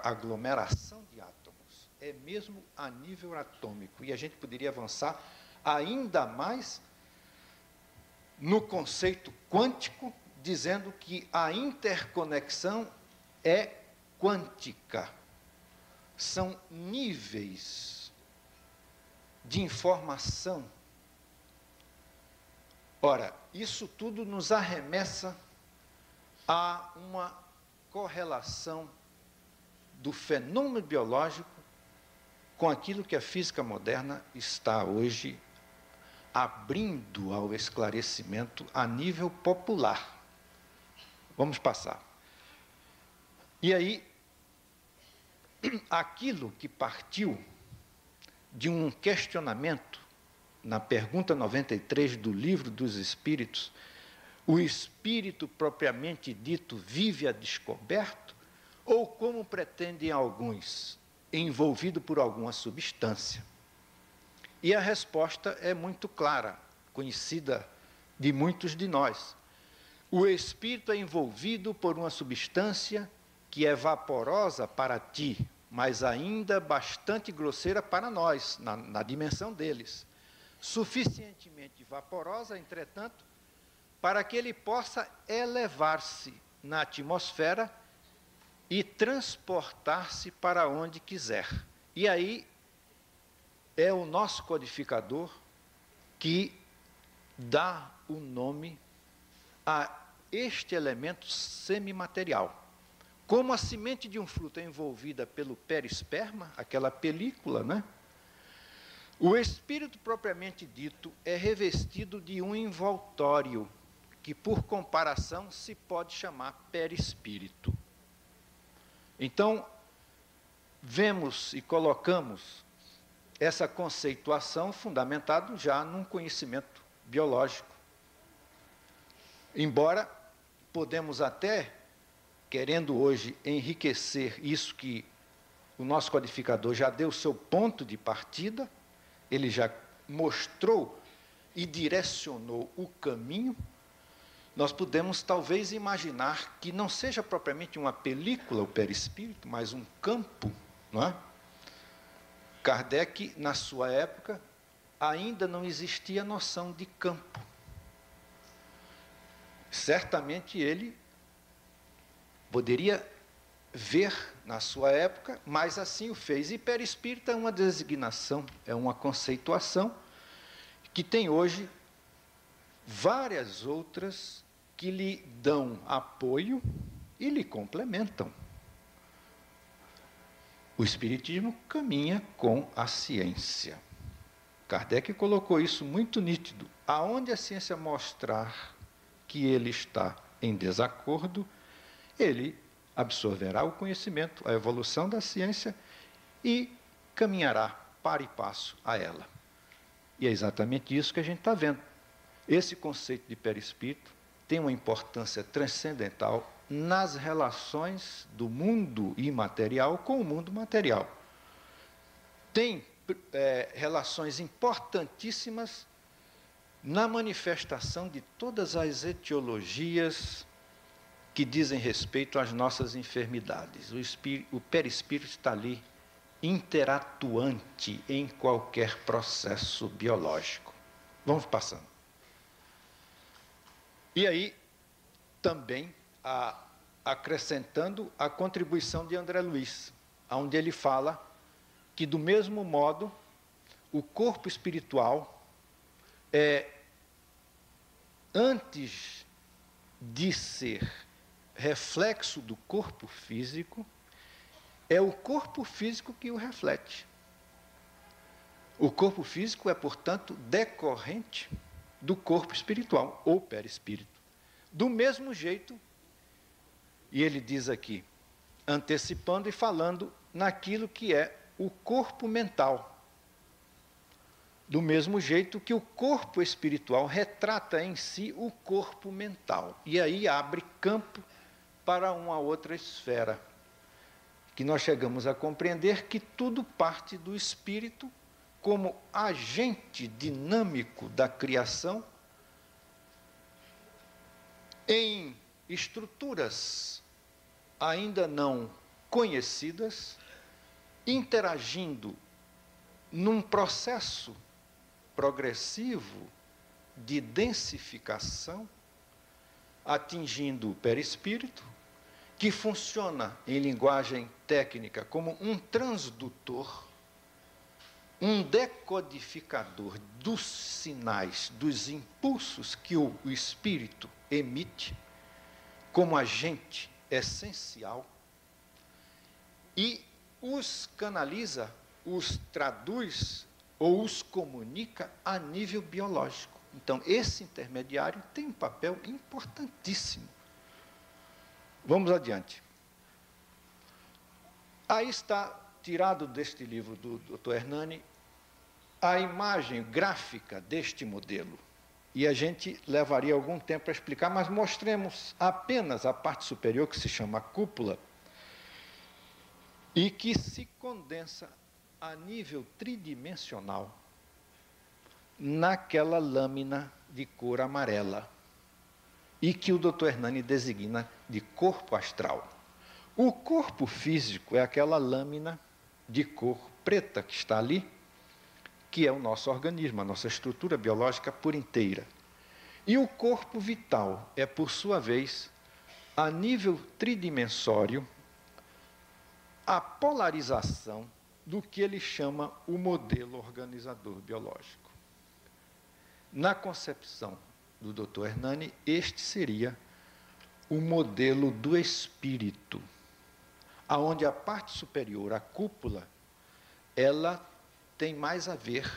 aglomeração de átomos. É mesmo a nível atômico. E a gente poderia avançar ainda mais no conceito quântico, dizendo que a interconexão é quântica. São níveis de informação. Ora, isso tudo nos arremessa a uma correlação do fenômeno biológico com aquilo que a física moderna está hoje abrindo ao esclarecimento a nível popular. Vamos passar. E aí, aquilo que partiu de um questionamento na pergunta 93 do Livro dos Espíritos, o espírito propriamente dito vive a descoberto, ou como pretendem alguns, envolvido por alguma substância? E a resposta é muito clara, conhecida de muitos de nós. O espírito é envolvido por uma substância que é vaporosa para ti, mas ainda bastante grosseira para nós, na dimensão deles. Suficientemente vaporosa, entretanto, para que ele possa elevar-se na atmosfera e transportar-se para onde quiser. E aí é o nosso codificador que dá o nome a este elemento semimaterial. Como a semente de um fruto é envolvida pelo perisperma, aquela película, né? O espírito propriamente dito é revestido de um envoltório, que por comparação se pode chamar perispírito. Então, vemos e colocamos essa conceituação fundamentada já num conhecimento biológico. Embora podemos até, querendo hoje enriquecer isso que o nosso codificador já deu seu ponto de partida, ele já mostrou e direcionou o caminho, nós podemos talvez imaginar que não seja propriamente uma película o perispírito, mas um campo, não é? Kardec, na sua época, ainda não existia a noção de campo. Certamente ele poderia ver na sua época, mas assim o fez. E perispírito é uma designação, é uma conceituação que tem hoje várias outras que lhe dão apoio e lhe complementam. O Espiritismo caminha com a ciência. Kardec colocou isso muito nítido. Aonde a ciência mostrar que ele está em desacordo, ele absorverá o conhecimento, a evolução da ciência e caminhará para e passo a ela. E é exatamente isso que a gente está vendo. Esse conceito de perispírito tem uma importância transcendental nas relações do mundo imaterial com o mundo material. Tem relações importantíssimas na manifestação de todas as etiologias que dizem respeito às nossas enfermidades. O perispírito está ali, interatuante em qualquer processo biológico. Vamos passando. E aí, também, acrescentando a contribuição de André Luiz, onde ele fala que, do mesmo modo, o corpo espiritual antes de ser reflexo do corpo físico, é o corpo físico que o reflete. O corpo físico é, portanto, decorrente do corpo espiritual, ou perispírito. Do mesmo jeito, e ele diz aqui, antecipando e falando naquilo que é o corpo mental. Do mesmo jeito que o corpo espiritual retrata em si o corpo mental. E aí abre campo para uma outra esfera, que nós chegamos a compreender que tudo parte do espírito como agente dinâmico da criação em estruturas ainda não conhecidas, interagindo num processo progressivo de densificação, atingindo o perispírito, que funciona em linguagem técnica como um transdutor, um decodificador dos sinais, dos impulsos que o espírito emite como agente essencial e os canaliza, os traduz ou os comunica a nível biológico. Então, esse intermediário tem um papel importantíssimo. Vamos adiante. Aí está, tirado deste livro do Dr. Hernani, a imagem gráfica deste modelo. E a gente levaria algum tempo para explicar, mas mostremos apenas a parte superior, que se chama cúpula, e que se condensa a nível tridimensional naquela lâmina de cor amarela, e que o Dr. Hernani designa de corpo astral. O corpo físico é aquela lâmina de cor preta que está ali, que é o nosso organismo, a nossa estrutura biológica por inteira. E o corpo vital é, por sua vez, a nível tridimensório, a polarização do que ele chama o modelo organizador biológico. Na concepção do Dr. Hernani, este seria o modelo do espírito, aonde a parte superior, a cúpula, ela tem mais a ver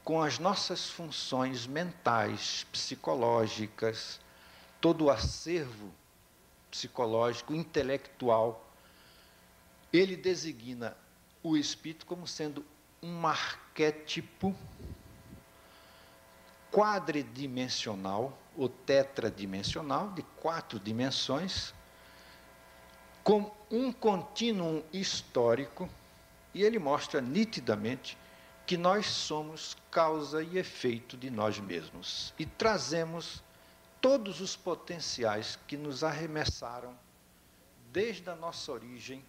com as nossas funções mentais, psicológicas, todo o acervo psicológico, intelectual. Ele designa o espírito como sendo um arquétipo quadridimensional ou tetradimensional, de 4 dimensões, com um contínuo histórico, e ele mostra nitidamente que nós somos causa e efeito de nós mesmos e trazemos todos os potenciais que nos arremessaram desde a nossa origem,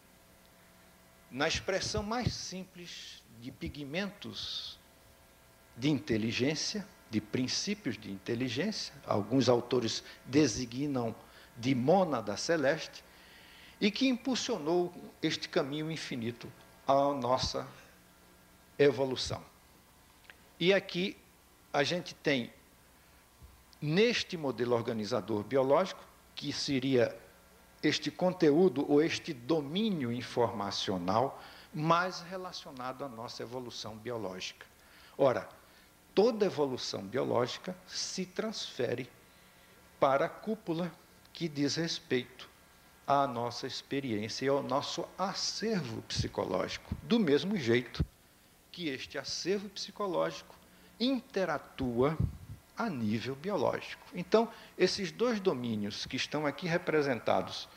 na expressão mais simples de pigmentos de inteligência, de princípios de inteligência, alguns autores designam de mônada celeste, e que impulsionou este caminho infinito à nossa evolução. E aqui a gente tem, neste modelo organizador biológico, que seria este conteúdo ou este domínio informacional mais relacionado à nossa evolução biológica. Ora, toda evolução biológica se transfere para a cúpula que diz respeito à nossa experiência e ao nosso acervo psicológico, do mesmo jeito que este acervo psicológico interatua a nível biológico. Então, esses 2 domínios que estão aqui representados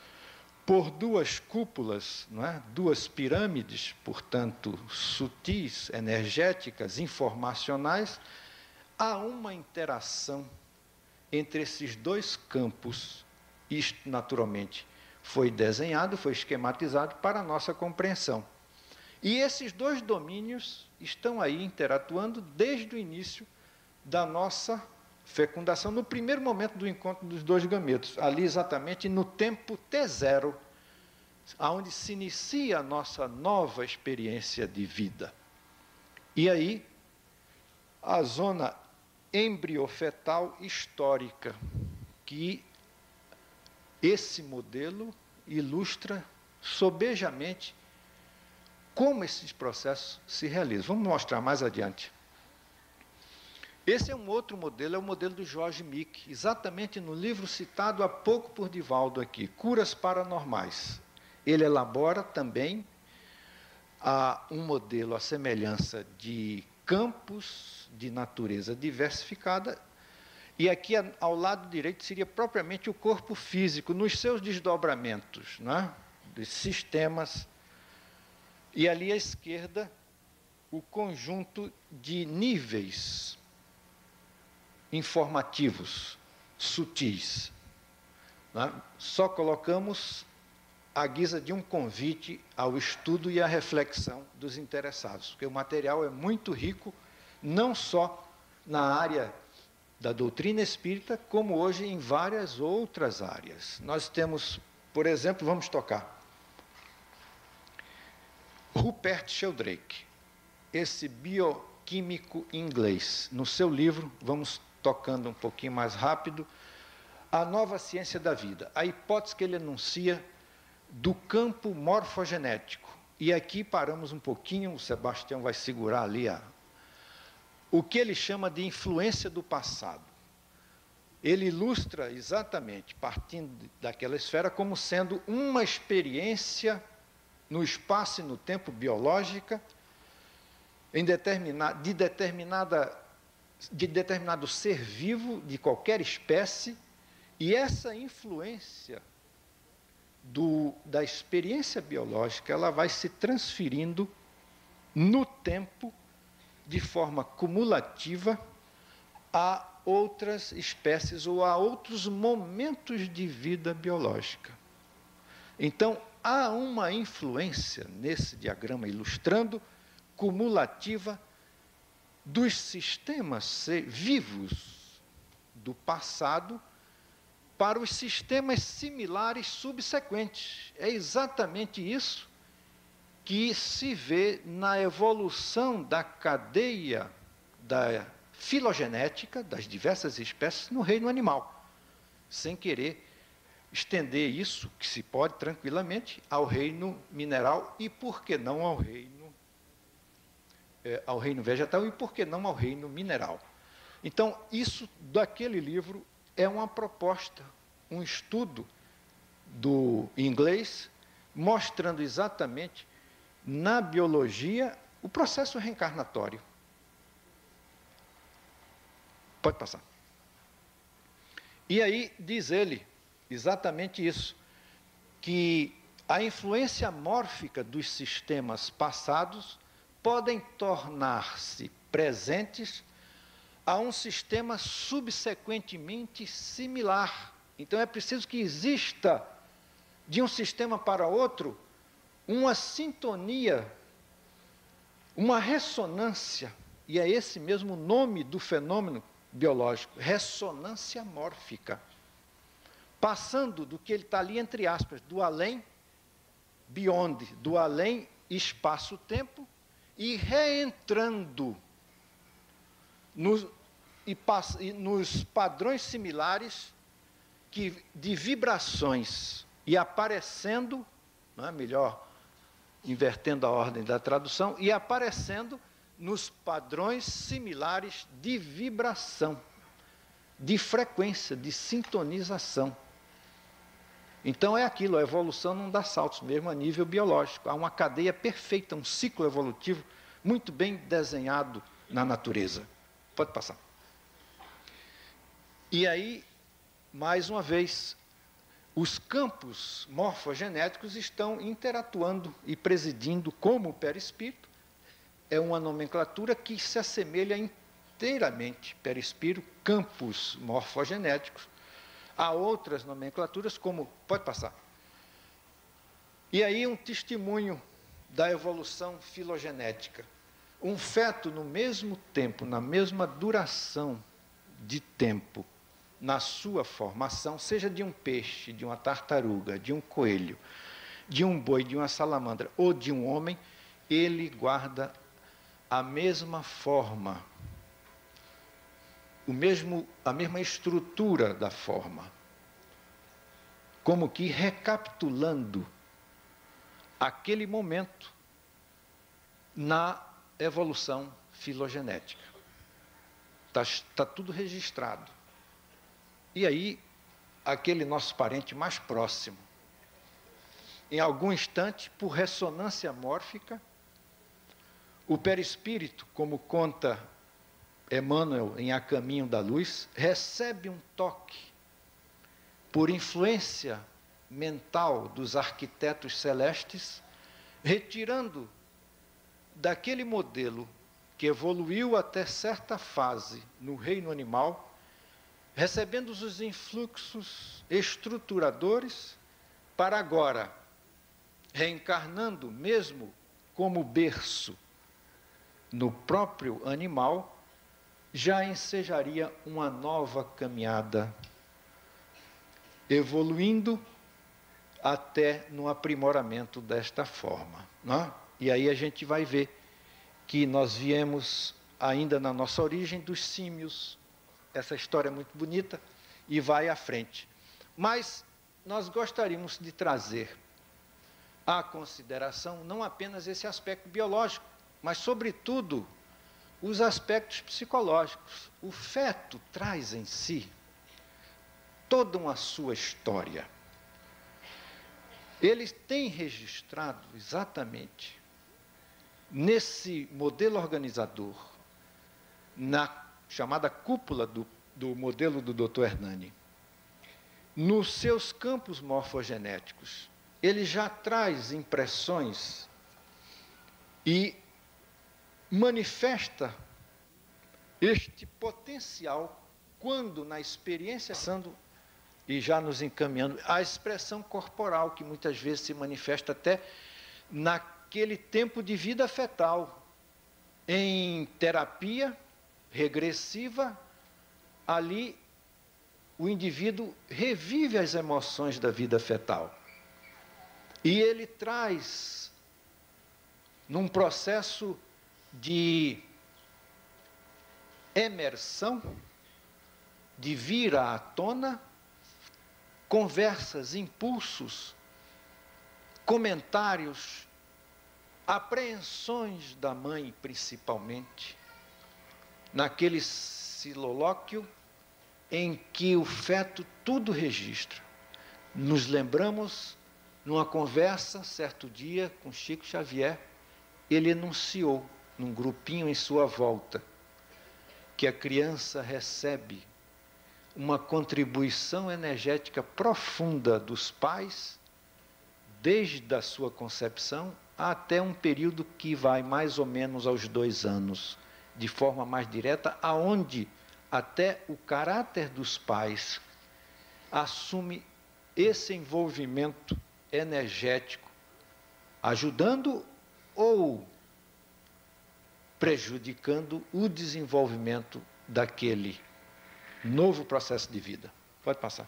por 2 cúpulas, não é? 2 pirâmides, portanto, sutis, energéticas, informacionais, há uma interação entre esses 2 campos. Isto, naturalmente, foi desenhado, foi esquematizado para a nossa compreensão. E esses 2 domínios estão aí interatuando desde o início da nossa fecundação, no primeiro momento do encontro dos 2 gametos, ali exatamente no tempo T0, onde se inicia a nossa nova experiência de vida. E aí, a zona embriofetal histórica, que esse modelo ilustra sobejamente como esses processos se realizam. Vamos mostrar mais adiante. Esse é um outro modelo, é o modelo do George Mick, exatamente no livro citado há pouco por Divaldo aqui, Curas Paranormais. Ele elabora também um modelo à semelhança de campos de natureza diversificada, e aqui ao lado direito seria propriamente o corpo físico, nos seus desdobramentos, né, de sistemas, e ali à esquerda o conjunto de níveis informativos, sutis. Né? Só colocamos à guisa de um convite ao estudo e à reflexão dos interessados, porque o material é muito rico, não só na área da doutrina espírita, como hoje em várias outras áreas. Nós temos, por exemplo, vamos tocar, Rupert Sheldrake, esse bioquímico inglês, no seu livro, vamos tocando um pouquinho mais rápido, A Nova Ciência da Vida, a hipótese que ele enuncia do campo morfogenético. E aqui paramos um pouquinho, o Sebastião vai segurar ali o que ele chama de influência do passado. Ele ilustra exatamente, partindo daquela esfera, como sendo uma experiência no espaço e no tempo biológica, de determinado ser vivo, de qualquer espécie, e essa influência da experiência biológica, ela vai se transferindo no tempo, de forma cumulativa, a outras espécies ou a outros momentos de vida biológica. Então, há uma influência, nesse diagrama ilustrando, cumulativa dos sistemas vivos do passado para os sistemas similares subsequentes. É exatamente isso que se vê na evolução da cadeia da filogenética das diversas espécies no reino animal, sem querer estender isso, que se pode tranquilamente, ao reino mineral e, por que não, ao reino vegetal e, por que não, ao reino mineral. Então, isso daquele livro é uma proposta, um estudo do inglês, mostrando exatamente na biologia o processo reencarnatório. Pode passar. E aí diz ele exatamente isso, que a influência mórfica dos sistemas passados podem tornar-se presentes a um sistema subsequentemente similar. Então é preciso que exista, de um sistema para outro, uma sintonia, uma ressonância, e é esse mesmo o nome do fenômeno biológico, ressonância mórfica, passando do que ele está ali, entre aspas, do além, beyond, do além espaço-tempo, e reentrando nos padrões similares de vibrações, e aparecendo, não é, melhor, invertendo a ordem da tradução, e aparecendo nos padrões similares de vibração, de frequência, de sintonização. Então é aquilo, a evolução não dá saltos, mesmo a nível biológico. Há uma cadeia perfeita, um ciclo evolutivo muito bem desenhado na natureza. Pode passar. E aí, mais uma vez, os campos morfogenéticos estão interatuando e presidindo como o perispírito. É uma nomenclatura que se assemelha inteiramente, perispírito, campos morfogenéticos. Há outras nomenclaturas como... Pode passar. E aí um testemunho da evolução filogenética. Um feto no mesmo tempo, na mesma duração de tempo, na sua formação, seja de um peixe, de uma tartaruga, de um coelho, de um boi, de uma salamandra ou de um homem, ele guarda a mesma forma, a mesma estrutura da forma, como que recapitulando aquele momento na evolução filogenética. Está tudo registrado. E aí, aquele nosso parente mais próximo, em algum instante, por ressonância mórfica, o perispírito, como conta Emmanuel em A Caminho da Luz, recebe um toque por influência mental dos arquitetos celestes, retirando daquele modelo que evoluiu até certa fase no reino animal, recebendo os influxos estruturadores, para agora, reencarnando mesmo como berço no próprio animal, já ensejaria uma nova caminhada, evoluindo até no aprimoramento desta forma, não é? E aí a gente vai ver que nós viemos ainda na nossa origem dos símios. Essa história é muito bonita e vai à frente. Mas nós gostaríamos de trazer à consideração não apenas esse aspecto biológico, mas, sobretudo, os aspectos psicológicos. O feto traz em si toda uma sua história. Ele tem registrado exatamente nesse modelo organizador, na chamada cúpula do modelo do Dr. Hernani, nos seus campos morfogenéticos, ele já traz impressões e manifesta este potencial quando, na experiência, e já nos encaminhando, a expressão corporal, que muitas vezes se manifesta até naquele tempo de vida fetal, em terapia regressiva, ali o indivíduo revive as emoções da vida fetal. E ele traz num processo de emersão, de vir à tona, conversas, impulsos, comentários, apreensões da mãe, principalmente, naquele silolóquio em que o feto tudo registra. Nos lembramos, numa conversa, certo dia, com Chico Xavier, ele enunciou, num grupinho em sua volta, que a criança recebe uma contribuição energética profunda dos pais, desde a sua concepção até um período que vai mais ou menos aos 2 anos, de forma mais direta, aonde até o caráter dos pais assume esse envolvimento energético, ajudando ou prejudicando o desenvolvimento daquele novo processo de vida. Pode passar.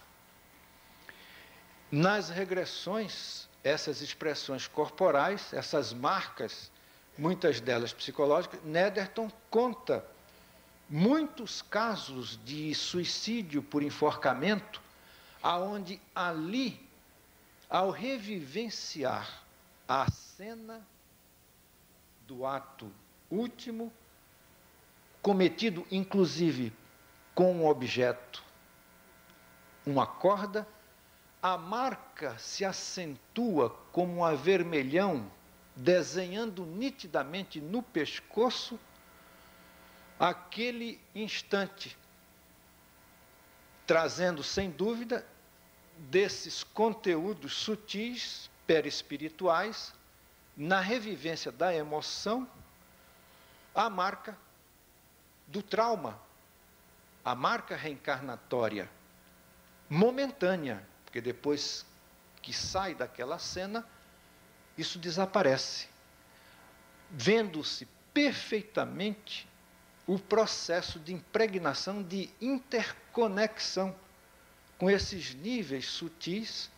Nas regressões, essas expressões corporais, essas marcas, muitas delas psicológicas, Netherton conta muitos casos de suicídio por enforcamento, aonde ali, ao revivenciar a cena do ato último, cometido inclusive com um objeto, uma corda, a marca se acentua como um avermelhão, desenhando nitidamente no pescoço aquele instante, trazendo, sem dúvida, desses conteúdos sutis, perispirituais, na revivência da emoção, a marca do trauma, a marca reencarnatória, momentânea, porque depois que sai daquela cena, isso desaparece, vendo-se perfeitamente o processo de impregnação, de interconexão com esses níveis sutis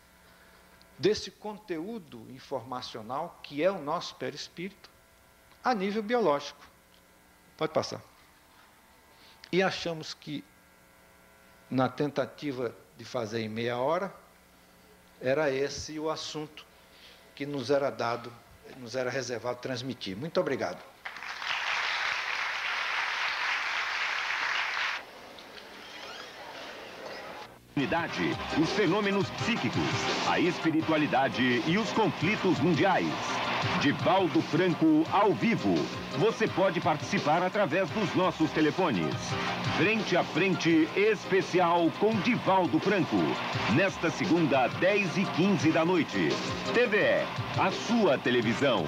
desse conteúdo informacional que é o nosso perispírito a nível biológico. Pode passar. E achamos que, na tentativa de fazer em meia hora, era esse o assunto que nos era dado, nos era reservado transmitir. Muito obrigado. Os fenômenos psíquicos, a espiritualidade e os conflitos mundiais. Divaldo Franco ao vivo. Você pode participar através dos nossos telefones. Frente a Frente especial com Divaldo Franco. Nesta segunda, 10h15 da noite. TVE, a sua televisão.